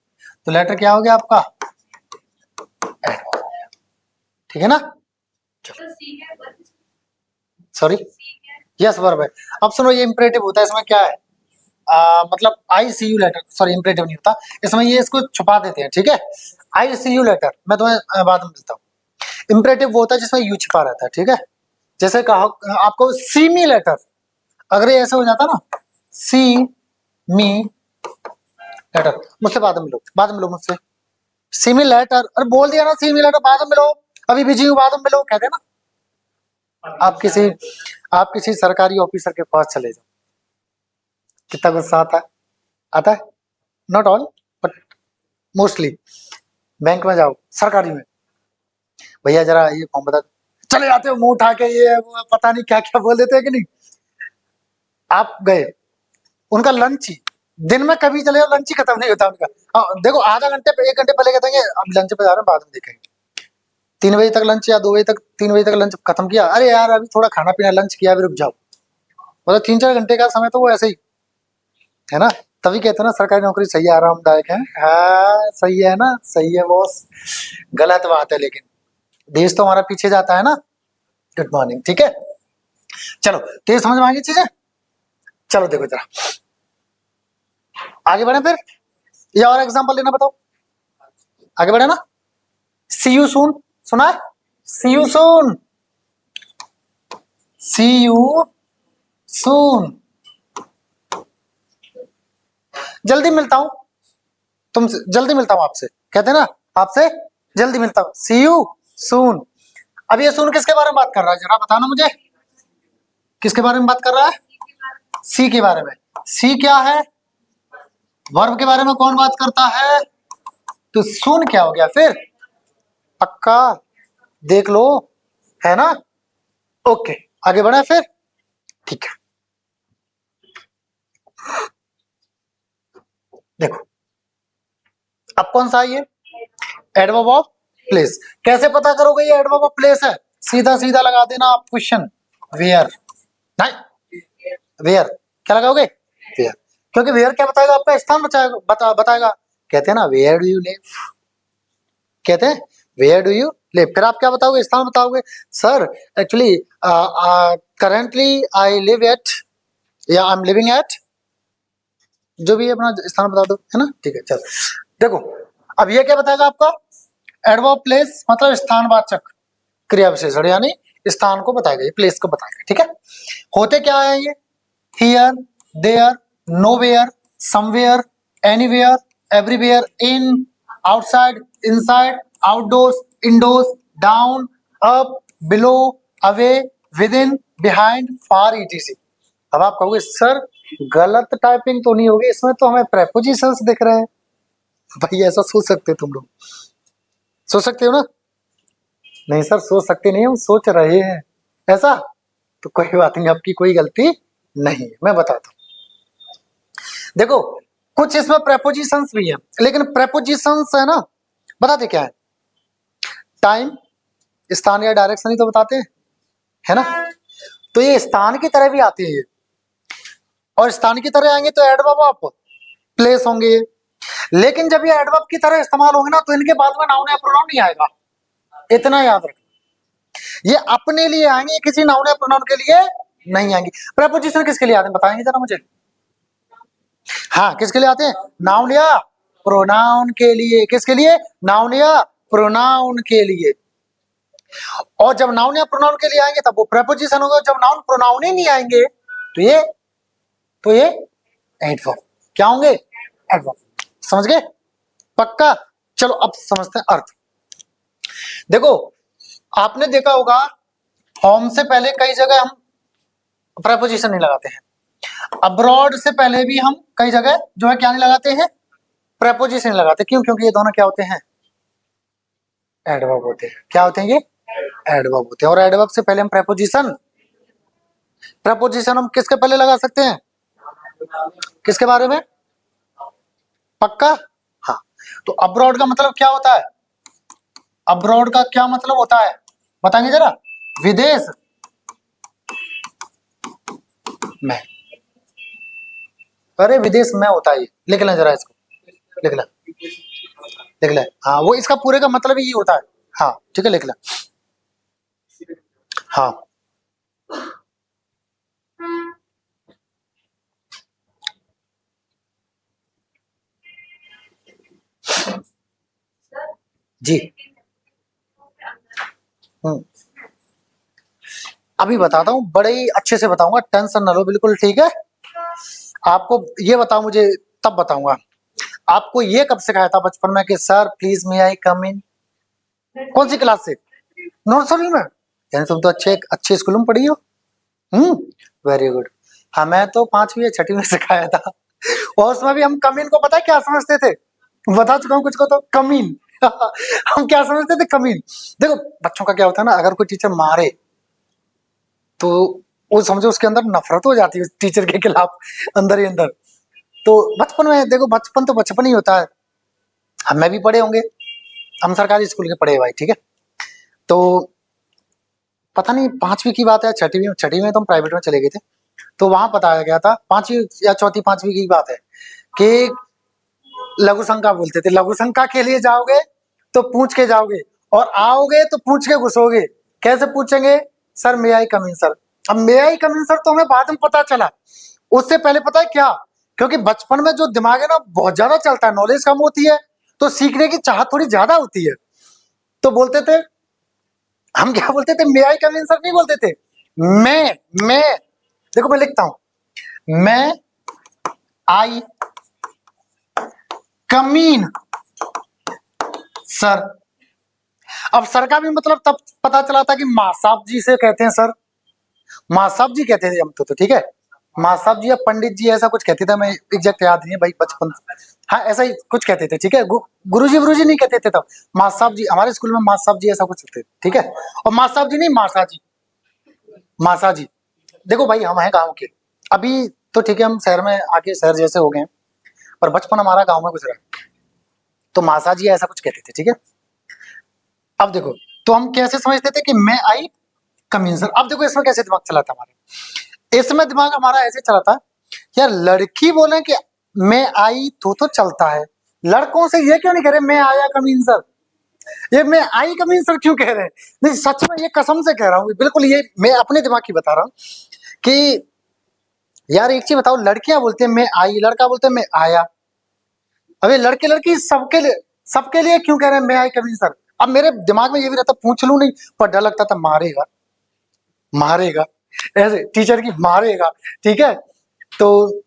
तो लेटर क्या हो गया आपका? ठीक है ना? सॉरी, यस वर्ब है। अब सुनो, ये इंपरेटिव होता है, इसमें क्या है? मतलब आई सी यू लेटर, सॉरी इंपरेटिव नहीं होता इसमें, ये इसको छुपा देते हैं, ठीक है। आई सी यू लेटर, मैं तुम्हें बाद में मिलता हूँ। इंपरेटिव वो होता है जिसमें यू छिपा रहता है, ठीक है। जैसे कहा आपको सी मी लेटर, अगर ये ऐसे हो जाता ना, सी मी लेटर, मुझसे बाद में मिलो, बाद में मिलो मुझसे। सी मी लेटर, अरे बोल दिया ना सी मी लेटर, बाद में मिलो, अभी बिजी हूँ, बाद में मिलो, कहते हैं ना। आप किसी सरकारी ऑफिसर के पास चले जाओ, कितना गुस्सा आता है? आता है? Not all but mostly. Bank में जाओ, सरकारी में, भैया जरा ये फॉर्म बता, चले जाते हो मुंह उठा के, ये वो पता नहीं क्या क्या बोल देते हैं कि नहीं। आप गए, उनका लंच ही, दिन में कभी चले जाओ लंच ही खत्म नहीं होता उनका। देखो आधा घंटे पे 1 घंटे पहले कहते हैं अब लंच पे जा रहे हैं, बाद में देखेंगे। 3 बजे तक लंच या 2 बजे तक, 3 बजे तक लंच खत्म किया, अरे यार अभी थोड़ा खाना पीना लंच किया, अभी रुक जाओ। मतलब 3-4 घंटे का समय तो वो ऐसे ही है ना। तभी कहते हैं ना सरकारी नौकरी सही है, आरामदायक है। हाँ सही है ना, सही है बॉस। गलत बात है लेकिन, देश तो हमारा पीछे जाता है ना। गुड मॉर्निंग, ठीक है। चलो तो ये समझ में आ गई चीजें। चलो देखो जरा आगे बढ़े फिर, या और एग्जांपल लेना, बताओ। आगे बढ़े ना। सी यू सून, सुना है? सी you soon, C you soon, जल्दी मिलता हूं तुमसे, जल्दी मिलता हूं आपसे, कहते हैं ना, आपसे जल्दी मिलता हूं, सी यू सून। अब ये सून किसके बारे में बात कर रहा है, जरा बताना मुझे, किसके बारे में बात कर रहा है? सी के बारे में। सी क्या है? वर्ब के बारे में कौन बात करता है? तो सून क्या हो गया फिर? पक्का? देख लो, है ना। ओके, आगे बढ़े फिर, ठीक है। देखो अब कौन सा है ये? Adverb of place. कैसे पता करोगे ये एडवर्ब ऑफ प्लेस है? सीधा सीधा लगा देना आप क्वेश्चन, वेयर। नहीं, वेयर क्या लगाओगे? वेयर। क्योंकि वेयर क्या बताएगा? आपका स्थान बताएगा। कहते हैं ना वेयर डू यू लिव, कहते हैं वेयर डू यू लिव, फिर आप क्या बताओगे? स्थान बताओगे। Sir actually currently I live at, या आई एम लिविंग एट, जो भी अपना स्थान बता दो, है ना। ठीक है, चल देखो अब ये क्या बताएगा आपका, एडवर्ब प्लेस मतलब स्थानवाचक क्रिया विशेषण, यानी स्थान को बताएगा, ये प्लेस को बताएगा, ठीक है। होते क्या है ये, here, there, nowhere, somewhere, anywhere, everywhere, in, outside, inside, outdoors, indoors, down, up, below, away, within, behind, far, etc. अब आप कहोगे सर गलत टाइपिंग तो नहीं होगी, इसमें तो हमें प्रेपोजिशंस दिख रहे हैं। भाई ऐसा सोच सकते हो तुम लोग, सोच सकते हो ना? नहीं सर सोच सकते नहीं, हम सोच रहे हैं ऐसा, तो कोई बात नहीं, आपकी कोई गलती नहीं है, मैं बताता हूं। देखो कुछ इसमें प्रेपोजिशंस भी हैं, लेकिन प्रेपोजिशंस है ना, बताते क्या है, टाइम, स्थान या डायरेक्शन ही तो बताते हैं, है ना। तो ये स्थान की तरह भी आते हैं ये, और स्थान की तरह आएंगे तो एडवर्ब ऑफ प्लेस होंगे ये। लेकिन जब ये एडवर्ब की तरह इस्तेमाल होंगे ना, तो इनके बाद में नाउन या प्रोनाउन नहीं आएगा, इतना याद रखना। ये अपने लिए आएंगे, किसी नाउन या प्रोनाउन के लिए नहीं आएंगे। प्रेपोजिशन किसके लिए आते हैं बताएंगे जरा मुझे? हाँ किसके लिए आते हैं, नाउन या प्रोनाउन के लिए। किसके लिए, नाउन या प्रोनाउन के लिए। और जब नाउन या प्रोनाउन के लिए आएंगे तब वो प्रेपोजिशन होगा, जब नाउन प्रोनाउन ही नहीं आएंगे तो ये एडवर्ब क्या होंगे, एडवर्ब। समझ गए, पक्का। चलो अब समझते हैं अर्थ। देखो आपने देखा होगा होम से पहले कई जगह हम प्रेपोजिशन नहीं लगाते हैं, अब्रॉड से पहले भी हम कई जगह जो है क्या नहीं लगाते हैं, प्रेपोजिशन नहीं लगाते। क्यों? क्योंकि ये दोनों क्या होते हैं, एडवर्ब होते हैं। क्या होते हैं ये, एडवर्ब होते हैं। और एडवर्ब से पहले हम प्रेपोजिशन हम किसके पहले लगा सकते हैं, किसके बारे में, पक्का। हाँ तो अब्रॉड का मतलब क्या होता है, अब्रॉड का क्या मतलब होता है बताएंगे जरा, विदेश में। अरे विदेश में होता है, लिख लें जरा इसको, लिख लें, लिख लें। हाँ वो इसका पूरे का मतलब ही होता है। हाँ ठीक है लिख लें। हाँ जी। अभी बताता हूँ, बड़े ही अच्छे से बताऊंगा, टेंशन ना लो बिल्कुल, ठीक है। आपको ये बताओ, मुझे तब बताऊंगा। आपको ये कब सिखाया था बचपन में कि सर प्लीज मे आई कम इन, कौन सी क्लास से, नर्सरी में? यानी तुम तो अच्छे अच्छे स्कूल में पढ़ी हो। Very good. हमें तो 5वीं या 6वीं में सिखाया था, और उसमें भी हम कमीन को पता है क्या समझते थे, बता चुका हूँ कुछ को तो, कमीन हम क्या समझते थे, कमीन। देखो बच्चों का क्या होता है ना, अगर कोई टीचर मारे तो वो समझो उसके अंदर नफरत हो जाती है टीचर के खिलाफ, अंदर ही अंदर। तो बचपन में देखो, बचपन तो बचपन ही होता है, हमें भी पढ़े होंगे, हम सरकारी स्कूल के पढ़े भाई, ठीक है। तो पता नहीं 5वीं की बात है, 6वीं में तो हम प्राइवेट में चले गए थे, तो वहां बताया गया था, 5वीं या चौथी 5वीं की बात है कि लघु शंका बोलते थे, लघु शंका के लिए जाओगे तो पूछ के जाओगे, और आओगे तो पूछ के घुसोगे। कैसे पूछेंगे, सर मे आई कम इन सर। अब मे आई कम इन सर तो हमें बाद में पता चला, उससे पहले पता है क्या, क्योंकि बचपन में जो दिमाग है ना बहुत ज्यादा चलता है, नॉलेज कम होती है, तो सीखने की चाहत थोड़ी ज्यादा होती है। तो बोलते थे, हम क्या बोलते थे, मे आई कम इन सर नहीं बोलते थे, मैं देखो मैं लिखता हूं, मैं आई कमीन सर। अब सर का भी मतलब तब पता चला था कि माँ साहब जी से कहते हैं सर, माँ साहब जी कहते थे हम तो ठीक है, माँ साहब जी या पंडित जी ऐसा कुछ कहते थे, मैं एग्जैक्ट याद नहीं है भाई बचपन। हाँ ऐसा ही कुछ कहते थे, ठीक है। गुरुजी नहीं कहते थे तब, माँ साहब जी, हमारे स्कूल में माँ साहब जी ऐसा कुछ कहते थे, ठीक है। और माँ साहब जी नहीं, मासा जी, मासा जी। देखो भाई हम हैं गाँव के, अभी तो ठीक है हम शहर में आके शहर जैसे हो गए हैं, पर बचपन हमारा गाँव में गुजरा, तो मासा जी ऐसा कुछ कहते थे, ठीक है। अब देखो, तो हम कैसे समझते थे कि मैं आई कमीन सर। अब देखो इसमें कैसे दिमाग चला था हमारे, इसमें दिमाग हमारा ऐसे चला था, यार लड़की बोले कि मैं आई तो चलता है, लड़कों से ये क्यों नहीं कह रहे मैं आया कमीन सर, ये मैं आई कमीन सर क्यों कह रहे हैं? नहीं सच में ये कसम से कह रहा हूँ बिल्कुल, ये मैं अपने दिमाग की बता रहा हूँ कि यार एक चीज बताओ, लड़कियां बोलते हैं मैं आई, लड़का बोलते हैं मैं आया। अबे लड़के लड़की सबके लिए, सबके लिए क्यों कह रहे हैं मैं आई कम इन सर? अब मेरे दिमाग में ये भी रहता पूछ लूं नहीं, पर डर लगता था मारेगा, मारेगा, ऐसे टीचर की मारेगा, ठीक है। तो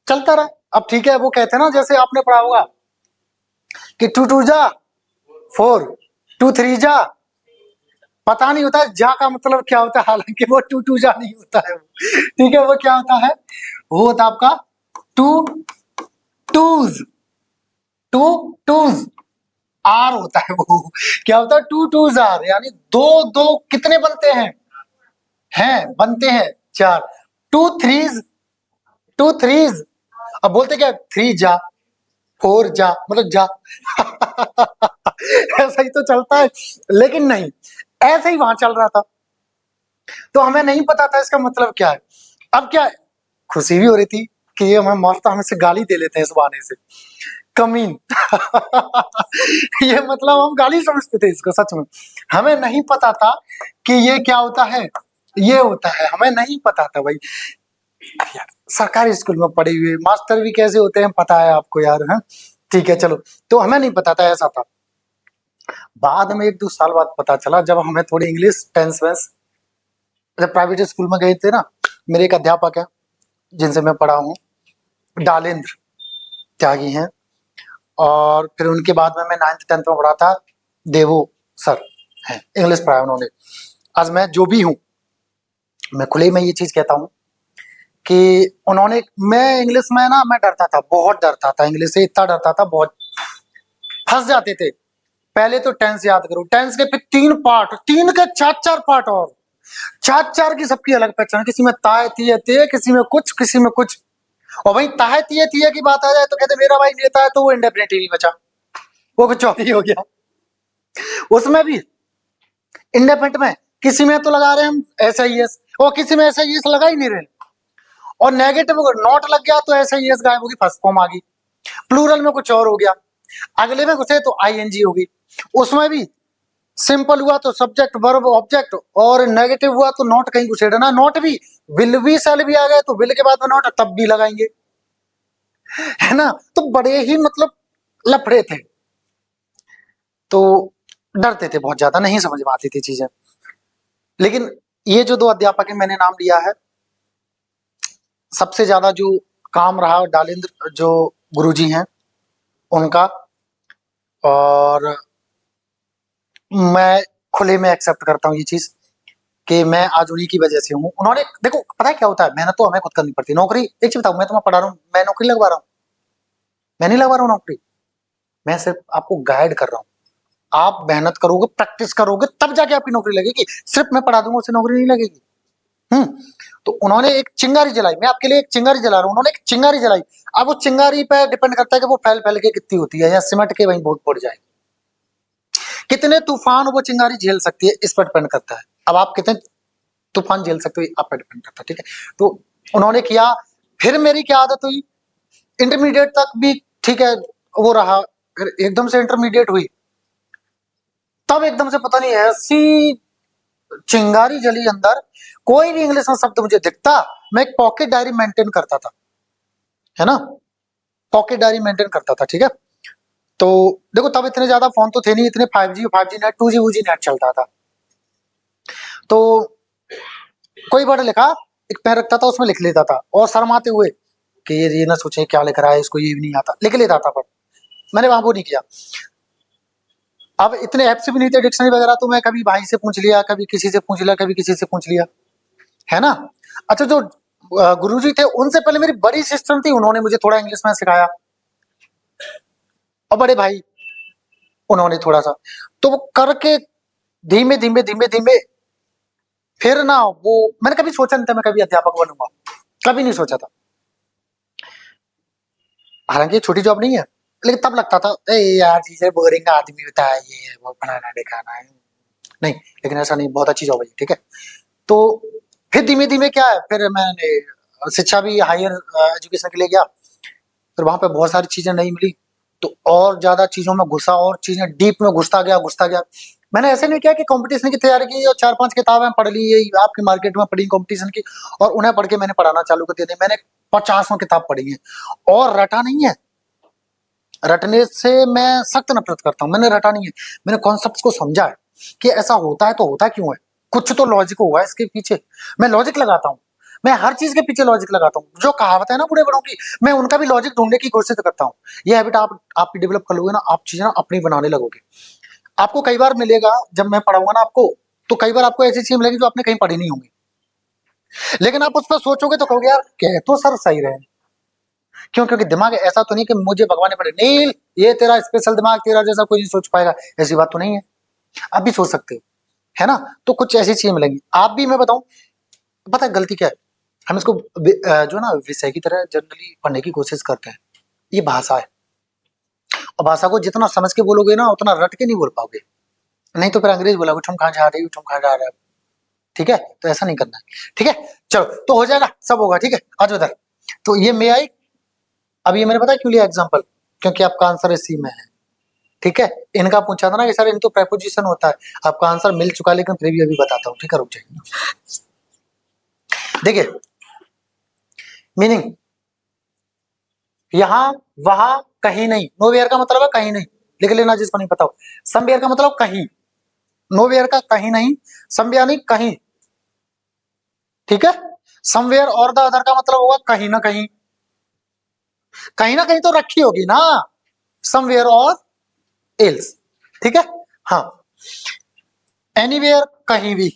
चलता रहा। अब ठीक है, वो कहते हैं ना जैसे आपने पढ़ा होगा कि 2 2 जा 4, 2 3 जा, पता नहीं होता है जा का मतलब क्या होता है, हालांकि वो 2 2 जा नहीं होता है, ठीक है। वो क्या होता है, वो होता है आपका 2 2s, 2 2s, आर होता है वो, क्या होता है 2 2s आर, यानी दो दो कितने बनते हैं बनते हैं 4, 2 3s, 2 3s, अब बोलते क्या 3 जा 4 जा मतलब जा ऐसा ही तो चलता है, लेकिन नहीं, ऐसे ही वहां चल रहा था, तो हमें नहीं पता था इसका मतलब क्या है। अब क्या है, खुशी भी हो रही थी कि ये हमें मास्टर हमें से गाली दे लेते हैं इस बहाने से, कमीन ये मतलब हम गाली समझते थे इसको, सच में हमें नहीं पता था कि ये क्या होता है, ये होता है, हमें नहीं पता था भाई। यार सरकारी स्कूल में पढ़े हुए मास्टर भी कैसे होते हैं पता है आपको यार, है ठीक है। चलो, तो हमें नहीं पता था, ऐसा था। बाद में 1 2 साल बाद पता चला, जब हमें थोड़ी इंग्लिश टेंस वेंस, जब प्राइवेट स्कूल में गए थे ना, मेरे एक अध्यापक है जिनसे मैं पढ़ा हूँ, डालेंद्र त्यागी हैं, और फिर उनके बाद में मैं 9th 10th में पढ़ा था, देवो सर हैं, इंग्लिश पढ़ाया उन्होंने। आज मैं जो भी हूँ, मैं खुले में ये चीज कहता हूँ कि उन्होंने, मैं इंग्लिश में ना मैं डरता था, बहुत डरता था इंग्लिश से, इतना डरता था बहुत, फंस जाते थे। पहले तो टेंस याद करो, टेंस के फिर 3 पार्ट, 3 के 4 4 पार्ट, और 4 4 की सबकी अलग पहचान, किसी में ताए तिए ते, किसी में कुछ, किसी में कुछ। और वही ताहे तिए तिए की बात आ जाए तो कहते मेरा भाई नेता है, तो वो इंडेफिनिट नहीं बचा, वो कुछ और ही हो गया। उसमें भी इंडेफिनिट में किसी में तो लगा रहे हैं हम ऐसा ही एस, और किसी में ऐसा ही एस लगा ही नहीं रहे, और नेगेटिव नॉट लग गया तो ऐसा ही एस गायब होगी, फर्स्ट फॉर्म आ गई। प्लूरल में कुछ और हो गया, अगले में घुसे तो आईएनजी होगी, उसमें भी सिंपल हुआ तो सब्जेक्ट वर्ब ऑब्जेक्ट, और नेगेटिव हुआ तो नॉट कहीं घुसेड़ना, नॉट भी विल भी सेल भी आ गए तो विल के बाद में नॉट तब भी लगाएंगे, है ना। तो बड़े ही मतलब लफड़े थे, तो डरते थे बहुत ज्यादा, नहीं समझ में आती थी चीजें। लेकिन ये जो 2 अध्यापक है मैंने नाम लिया है, सबसे ज्यादा जो काम रहा डालेंद्र जो गुरुजी हैं उनका, और मैं खुले में एक्सेप्ट करता हूँ ये चीज कि मैं आज उन्हीं की वजह से हूँ। उन्होंने देखो पता है क्या होता है, मेहनत तो हमें खुद करनी पड़ती है। नौकरी, एक चीज बताऊं, मैं तुम्हें पढ़ा रहा हूँ, मैं नौकरी लगवा रहा हूँ? मैं नहीं लगवा रहा हूँ नौकरी, मैं सिर्फ आपको गाइड कर रहा हूँ। आप मेहनत करोगे, प्रैक्टिस करोगे, तब जाके आपकी नौकरी लगेगी, सिर्फ मैं पढ़ा दूंगा उससे नौकरी नहीं लगेगी। तो उन्होंने एक चिंगारी जलाई, मैं आपके लिए एक चिंगारी जला रहा हूँ, उन्होंने एक चिंगारी जलाई। अब वो चिंगारी पे डिपेंड करता है कि वो फैल फैल के कितनी होती है, या सिमट के वहीं बहुत बढ़ जाएगी, कितने तूफान वो चिंगारी झेल सकती है, इस पर डिपेंड करता है। अब आप कितने तूफान झेल सकते हो, आप पर डिपेंड करता है, ठीक है। तो उन्होंने किया, फिर मेरी क्या आदत हुई, इंटरमीडिएट तक भी ठीक है वो रहा, फिर एकदम से इंटरमीडिएट हुई, तब एकदम से पता नहीं ऐसी चिंगारी जली अंदर, कोई भी इंग्लिश में शब्द मुझे दिखता, मैं एक पॉकेट डायरी मेंटेन करता था, है ना, पॉकेट डायरी मेंटेन करता था, ठीक है। तो देखो तब इतने ज्यादा फोन तो थे नहीं, इतने 5G net 2G Woozi net चलता था, तो कोई वर्ड लिखा, एक पेन रखता था उसमें लिख लेता था, और शर्माते हुए कि ये ना सोचे क्या लिख रहा है, इसको ये भी नहीं आता, लिख लेता था। पर मैंने वहां वो नहीं किया। अब इतने ऐप्स भी नहीं थे डिक्शनरी वगैरह, तो मैं कभी भाई से पूछ लिया, कभी किसी से पूछ लिया, कभी किसी से पूछ लिया, है ना। अच्छा, जो गुरुजी थे उनसे पहले मेरी बड़ी सिस्टर थी, उन्होंने मुझे थोड़ा इंग्लिश में सिखाया, और बड़े भाई उन्होंने थोड़ा सा, तो वो करके धीमे धीमे धीमे धीमे, फिर ना वो, मैंने कभी सोचा नहीं था मैं कभी अध्यापक बनूंगा, कभी नहीं सोचा था। हालांकि छोटी जॉब नहीं है, लेकिन तब लगता था ए यार टीचर बोरिंग आदमी होता है, ये वो पढ़ाना लिखाना है, नहीं, लेकिन ऐसा नहीं, बहुत अच्छी जॉब है, ठीक है। तो फिर धीमे धीमे क्या है, फिर मैंने शिक्षा भी हायर एजुकेशन के लिए गया, फिर वहां पे बहुत सारी चीजें नहीं मिली, तो और ज्यादा चीजों में घुसा, और चीजें डीप में घुसता गया। मैंने ऐसे नहीं किया कि कंपटीशन की तैयारी की और 4 5 किताबें पढ़ ली, ये आपकी मार्केट में पढ़ी कंपटीशन की, और उन्हें पढ़ के मैंने पढ़ाना चालू कर दिया, नहीं, मैंने 50 किताब पढ़ी है, और रटा नहीं है, रटने से मैं सख्त नफरत करता हूं। मैंने रटा नहीं है, मैंने कॉन्सेप्ट को समझा है कि ऐसा होता है तो होता क्यों है, कुछ तो लॉजिक हुआ है इसके पीछे। मैं लॉजिक लगाता हूँ, मैं हर चीज के पीछे लॉजिक लगाता हूँ। जो कहावत है ना बूढ़े बड़ों की, मैं उनका भी लॉजिक ढूंढने की कोशिश करता हूँ। ये हैबिट आप डेवलप कर लोगे ना, आप चीजें ना अपनी बनाने लगोगे। आपको कई बार मिलेगा, जब मैं पढ़ाऊंगा ना आपको, तो कई बार आपको ऐसी चीज मिलेगी जो आपने कहीं पढ़ी नहीं होगी, लेकिन आप उस पर सोचोगे तो कहोगे यार कह तो सर सही रहे। क्यों? क्योंकि दिमाग ऐसा तो नहीं कि मुझे भगवान ने पढ़े, नील ये तेरा स्पेशल दिमाग, तेरा जैसा कोई नहीं सोच पाएगा, ऐसी बात तो नहीं है। आप भी सोच सकते हो, है ना? तो कुछ ऐसी चीजें मिलेंगी। आप भी, मैं बताऊं, पता है गलती क्या है, हम इसको जो ना विषय की तरह जनरली पढ़ने की कोशिश करते हैं। ये भाषा है, और भाषा को जितना समझ के बोलोगे ना उतना रट के नहीं बोल पाओगे, नहीं तो फिर अंग्रेज बोलोगे तुम कहाँ जा रही हो, तुम कहाँ जा रहे हो। ठीक है, तो ऐसा नहीं करना है। ठीक है, चलो तो हो जाएगा, सब होगा। ठीक है, आज उधर तो ये मे आई। अब ये मैंने पता क्यों लिया एग्जाम्पल, क्योंकि आपका आंसर इसी में है। ठीक है, इनका पूछा था ना कि सर इन तो प्रेपोजिशन होता है, आपका आंसर मिल चुका है, लेकिन फिर भी अभी बताता हूँ। ठीक है, रुक जाइए। देखिए मीनिंग, यहाँ वहां कहीं नहीं। नोवेयर का मतलब है कहीं नहीं, लिख लेना जिसको नहीं पता हो। समवेयर का मतलब कहीं, नोवेयर का कहीं नहीं, समवेयर यानी कहीं। ठीक है, समवेयर और द अदर का मतलब होगा कहीं ना कहीं, कहीं ना कहीं तो रखी होगी ना, समवेयर और एल्स। ठीक है, हाँ। एनीवेयर कहीं भी,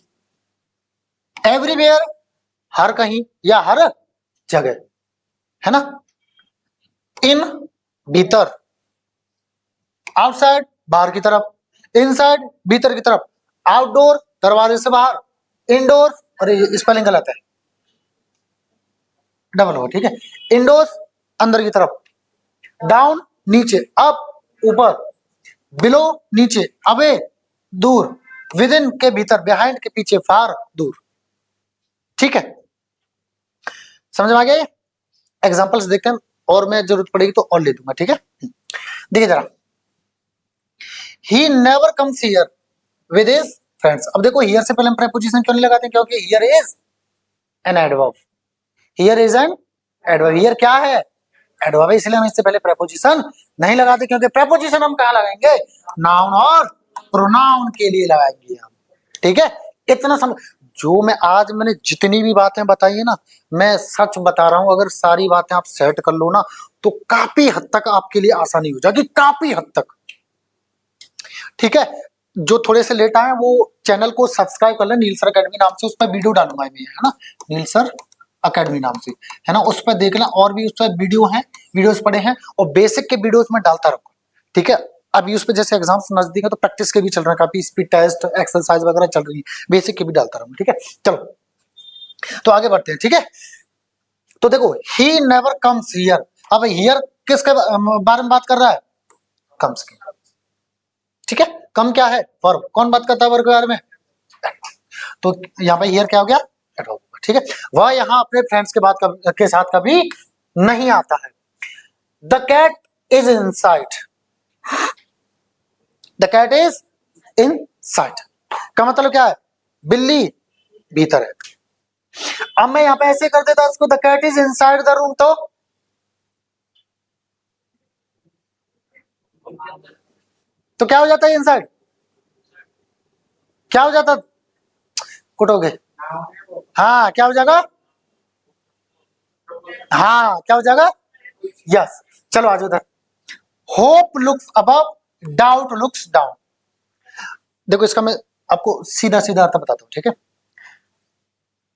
एवरीवेयर हर कहीं या हर जगह, है ना। इन भीतर, आउटसाइड बाहर की तरफ, इनसाइड भीतर की तरफ, आउटडोर दरवाजे से बाहर, इंडोर, अरे स्पेलिंग गलत है, डबल हो। ठीक है, इंडोर्स अंदर की तरफ, डाउन नीचे, अप ऊपर, बिलो नीचे, अवे दूर, विद इन के भीतर, बिहाइंड के पीछे, फार दूर। ठीक है, समझ में आ गया? एग्जांपल्स देखते हैं, और मैं जरूरत पड़ेगी तो और ले दूंगा। ठीक है, देखिए जरा, he never comes here with his friends. अब देखो हियर से पहले हम प्रेपोजिशन क्यों नहीं लगाते, क्योंकि here is an adverb, here is an adverb. Here क्या है? एडवर्ब है, इसलिए हम इससे पहले प्रेपोजिशन नहीं लगाते, क्योंकि प्रेपोजिशन हम कहाँ लगाएंगे? नाउन और प्रोनाउन के लिए लगाएंगे हम। ठीक है, इतना समझ। जो मैं आज मैंने जितनी भी बातें बताई है ना, मैं सच बता रहा हूं, अगर सारी बातें आप सेट कर लो ना, तो काफी हद तक आपके लिए आसानी हो जाएगी, काफी हद तक। ठीक है, जो थोड़े से लेट आए वो चैनल को सब्सक्राइब कर ले, नील सर अकेडमी नाम से, उस पर वीडियो डालूंगा मैं, है ना, नील सर अकेडमी नाम से, है ना, उस पर देख लें। और भी उस पर वीडियो हैं, वीडियोस पड़े हैं, और बेसिक के वीडियोस में डालता रहूंगा। ठीक है, अभी उस पर जैसे एग्जाम्स नजदीक है तो प्रैक्टिस के भी चल रहे हैं, काफी स्पीड टेस्ट एक्सरसाइज वगैरह चल रही है, बेसिक के भी डालता रहूंगा। ठीक है, चलो तो आगे बढ़ते हैं। ठीक है, तो देखो ही नेवर कम्स हियर। अब हियर किसके बारे में बात कर रहा है? कम्स की। ठीक है, कम क्या है? वर्ब। कौन बात करता है वर्ब के बारे में? तो यहाँ पे हियर क्या हो गया? एडवर्ब। ठीक है, वह यहाँ अपने फ्रेंड्स के के साथ कभी नहीं आता है। The cat is in sight, the cat is in sight का मतलब क्या है? बिल्ली भीतर है। अब मैं यहाँ पे ऐसे कर देता इसको, the cat is inside the room, तो क्या हो जाता है? इनसाइड क्या हो जाता? कुटोगे? हाँ, क्या हो जाएगा? हाँ, क्या हो जाएगा? यस। चलो आज उधर, hope looks above, doubt looks down. देखो इसका मैं आपको सीधा सीधा अर्थ बताता हूँ। ठीक है,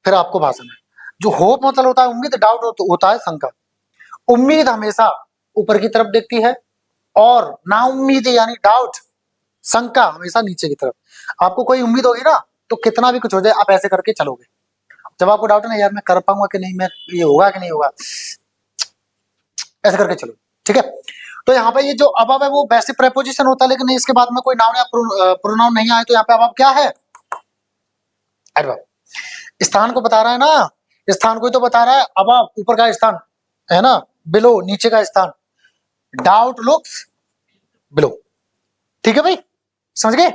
फिर आपको भाषण है। जो होप मतलब होता है उम्मीद, डाउट होता है शंका। उम्मीद हमेशा ऊपर की तरफ देखती है, और ना उम्मीद यानी डाउट, शंका हमेशा नीचे की तरफ। आपको कोई उम्मीद होगी ना, तो कितना भी कुछ हो जाए आप ऐसे करके चलोगे। जब आपको डाउट है ना, यार मैं कर पाऊंगा कि नहीं, मैं ये होगा कि नहीं होगा, ऐसे करके चलो। ठीक है, तो यहाँ पे ये जो अबव है वो वैसे प्रेपोजिशन होता है, लेकिन इसके बाद में कोई नाउन या प्रोनाउन नहीं आए तो यहाँ पे अबव क्या है? एडवर्ब। स्थान को बता रहा है ना, स्थान को ही तो बता रहा है। अबव ऊपर का स्थान है ना, बिलो नीचे का स्थान, डाउट लुक्स बिलो। ठीक है भाई, समझ गए?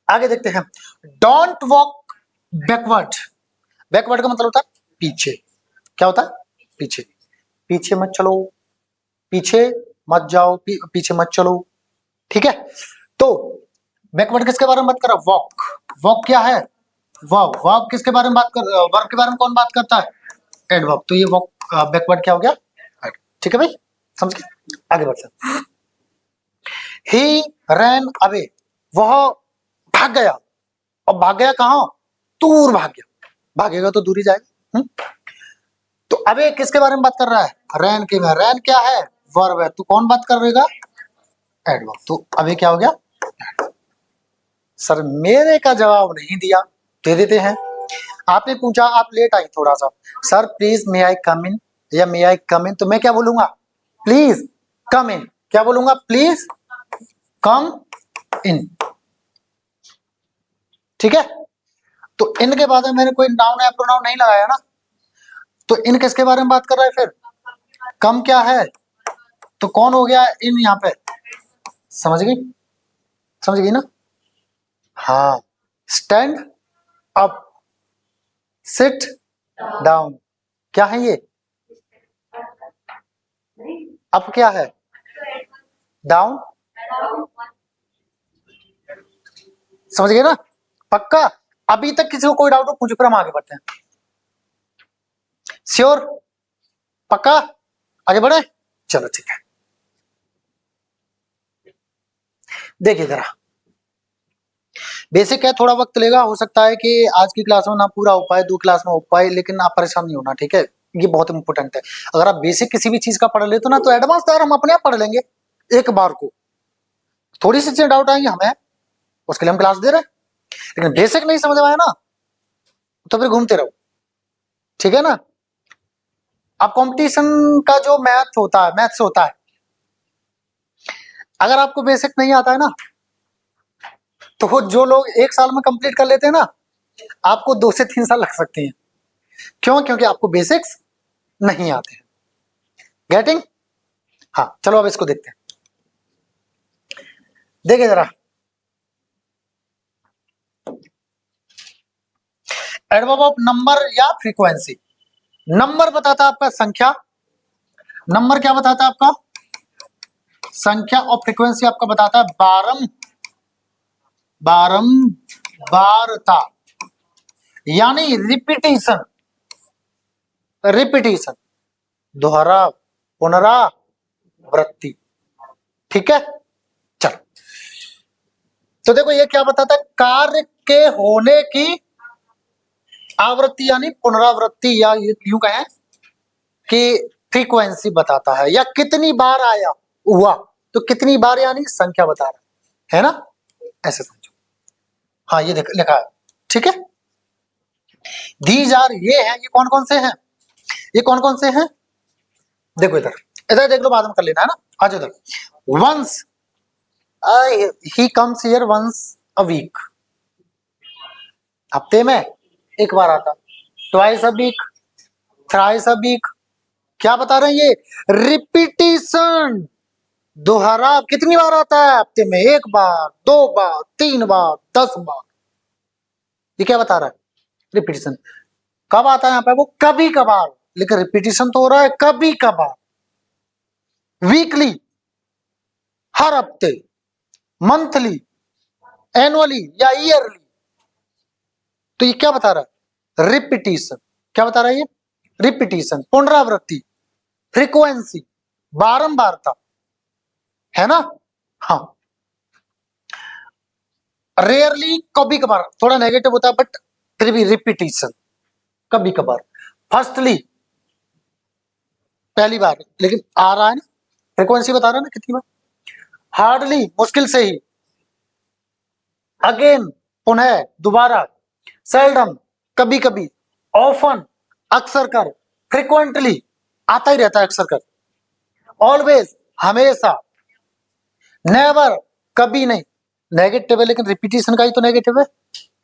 आगे देखते हैं, डोंट वॉक बैकवर्ड। बैकवर्ड का मतलब होता है पीछे। क्या होता है? पीछे। पीछे मत चलो, पीछे मत जाओ, पीछे मत चलो, ठीक है। तो बैकवर्ड किसके बारे में बात कर रहा है? वॉक। वॉक क्या है? वर्ब। वर्ब किसके बारे में बात कर, वर्ब के बारे में कौन बात करता है? एडवर्ब। तो ये वॉक बैकवर्ड क्या हो गया? ठीक है भाई, समझ गए? आगे बढ़ते हैं। ही रैन अवे, वह भाग गया। और भाग गया कहां? दूर भाग गया। भागेगा तो दूर ही जाएगा। तो अबे किसके बारे में बात कर रहा है? रैन के में। रैन क्या है? वर्ब है। तो कौन बात करेगा? एडवर्ब। तो अबे क्या हो गया? सर मेरे का जवाब नहीं दिया, दे देते हैं। आपने पूछा, आप लेट आई थोड़ा सा, सर प्लीज मे आई कम इन या मे आई कम इन, तो मैं क्या बोलूंगा? प्लीज कम इन। क्या बोलूंगा? प्लीज कम इन, ठीक है। तो इनके बाद में मैंने कोई नाउन या प्रोनाउन नहीं लगाया ना, तो इन किसके बारे में बात कर रहा है फिर? कम क्या है? तो कौन हो गया इन यहाँ पे? समझ गई? समझ गई ना? हाँ, स्टैंड अप, सिट डाउन, क्या है ये? अप क्या है? डाउन, समझ गए ना? पक्का? अभी तक किसी को कोई डाउट हो पूछो, फिर हम आगे बढ़ते हैं। श्योर? पक्का? आगे बढ़े? चलो ठीक है। देखिए जरा, बेसिक है, थोड़ा वक्त लेगा, हो सकता है कि आज की क्लास में ना पूरा हो पाए, 2 क्लास में हो पाए, लेकिन आप परेशान नहीं होना, ठीक है। ये बहुत इंपॉर्टेंट है। अगर आप बेसिक किसी भी चीज का पढ़ लेते हो ना, तो एडवांस तो यार हम अपने आप पढ़ लेंगे एक बार को। थोड़ी सी चीजें डाउट आएंगी हमें, उसके लिए हम क्लास दे रहे हैं, लेकिन बेसिक नहीं समझ में आया ना, तो फिर घूमते रहो, ठीक है ना। अब कंपटीशन का जो मैथ्स होता है, अगर आपको बेसिक नहीं आता है ना, तो जो लोग 1 साल में कंप्लीट कर लेते हैं ना, आपको 2 से 3 साल लग सकते हैं। क्यों? क्योंकि आपको बेसिक्स नहीं आते हैं। गेटिंग? हाँ, चलो अब इसको देखते हैं। देखिए जरा, एडवर्ब ऑफ नंबर या फ्रीक्वेंसी। नंबर बताता है आपका संख्या, नंबर क्या बताता है आपका? संख्या। और फ्रीक्वेंसी आपका बताता है बारंबारता, यानी रिपीटिशन। रिपीटिशन, दोहरा, पुनरावृत्ति, ठीक है। चलो, तो देखो ये क्या बताता है? कार्य के होने की आवृत्ति यानी पुनरावृत्ति, या यूं कहें कि फ्रीक्वेंसी बताता है, या कितनी बार आया हुआ, तो कितनी बार यानी संख्या बता रहा है ना, ऐसे समझो। हाँ ये देख लिखा है, ठीक है। दीज आर, ये हैं, ये कौन कौन से हैं? ये कौन कौन से हैं? देखो इधर, इधर देख लो, बाद में कर लेना है ना। आज इधर, once, he comes here once a week, हफ्ते में एक बार आता। Twice a week, thrice a week, क्या बता रहे हैं ये? रिपीटिशन, दोहरा। कितनी बार आता है हफ्ते में? 1 बार, 2 बार, 3 बार, 10 बार। ये क्या बता रहा है? रिपीटिशन। कब आता है यहाँ पे? वो कभी कभार, लेकिन रिपीटिशन तो हो रहा है कभी कभार। वीकली, हर हफ्ते, मंथली, एनुअली या ईयरली। तो ये क्या बता रहा है? रिपीटिशन। क्या बता रहा है ये? रिपीटिशन, पुनरावृत्ति, फ्रीक्वेंसी, बारंबारता, है ना। हाँ, रेयरली, कभी कभार, थोड़ा नेगेटिव होता है, बट फिर भी रिपीटिशन, कभी कभार। फर्स्टली, पहली बार, लेकिन आ रहा है ना, फ्रीक्वेंसी बता रहा है ना कितनी बार। हार्डली, मुश्किल से ही। अगेन, पुनः, दोबारा। सेल्डम, कभी कभी। ऑफन, अक्सर कर। फ्रिक्वेंटली, आता ही रहता है अक्सर कर। ऑलवेज, हमेशा। नेवर, कभी नहीं। नेगेटिव है लेकिन रिपीटिशन का ही तो नेगेटिव है।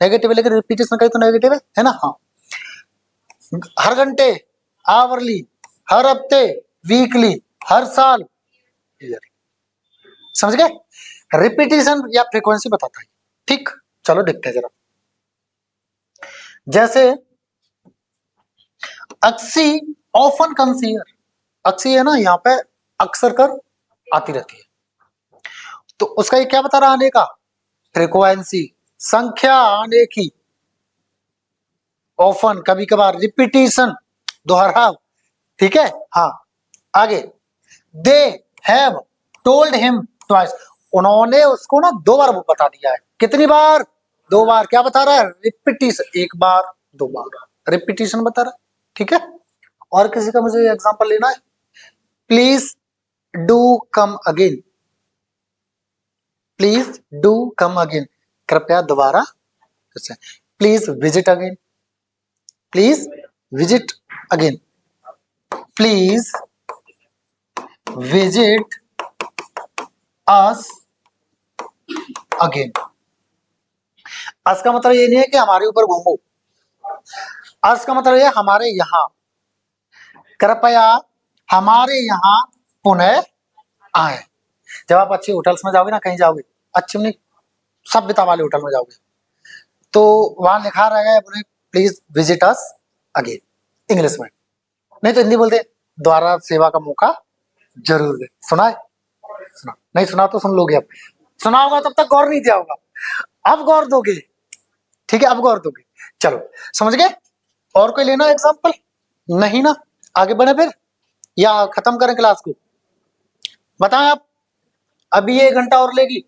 नेगेटिव है लेकिन रिपीटिशन का ही तो नेगेटिव है ना। हाँ, हर घंटे, आवरली, हर हफ्ते, वीकली, हर साल, ईयर। समझ गए? रिपीटिशन या फ्रीक्वेंसी बताता है, ठीक। चलो देखते हैं जरा, जैसे अक्सी ऑफन कम्स हियर। अक्सी है ना यहाँ पे, अक्सर कर आती रहती है। तो उसका ये क्या बता रहा आने का? फ्रीक्वेंसी, संख्या आने की, ऑफन कभी कभार, रिपीटिशन दोहराव, ठीक है। हाँ आगे, they have told him twice, उन्होंने उसको ना 2 बार बता दिया है। कितनी बार? 2 बार। क्या बता रहा है? रिपीटिशन, 1 बार 2 बार, रिपीटिशन बता रहा है, ठीक है। और किसी का मुझे एग्जांपल लेना है? Please do come again, please do come again, कृपया दोबारा। Please visit again, please visit again, please visit us again. Us का मतलब ये नहीं है कि हमारे ऊपर घूमो, अस का मतलब ये हमारे यहाँ, कृपया हमारे यहाँ पुनः आए। जब आप अच्छे होटल्स में जाओगे ना, कहीं जाओगे अच्छे नहीं सभ्यता वाले होटल में जाओगे, तो वहां लिखा रहेगा please visit us again, English में। नहीं तो हिंदी बोलते द्वारा सेवा का मौका जरूर दे। सुना है? सुना नहीं? सुना तो सुन लोगे। अब सुना होगा तब तक गौर नहीं दिया होगा, अब गौर दोगे, ठीक है, अब गौर दोगे। चलो समझ गए? और कोई लेना एग्जाम्पल? नहीं ना? आगे बढ़े फिर या खत्म करें क्लास को? बताएं आप। अभी ये 1 घंटा और लेगी,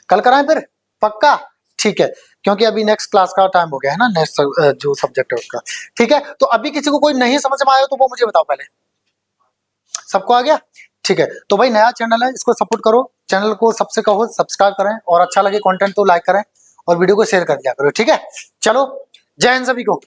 कल कराएं फिर? पक्का? ठीक है, क्योंकि अभी नेक्स्ट क्लास का टाइम हो गया है ना, नेक्स्ट जो सब्जेक्ट है उसका। ठीक है, तो अभी किसी को कोई नहीं समझ में आया तो वो मुझे बताओ पहले। सबको आ गया? ठीक है, तो भाई नया चैनल है, इसको सपोर्ट करो, चैनल को सबसे कहो सब्सक्राइब करें, और अच्छा लगे कंटेंट तो लाइक करें और वीडियो को शेयर कर दिया करो, ठीक है। चलो, जय हिंद सभी को।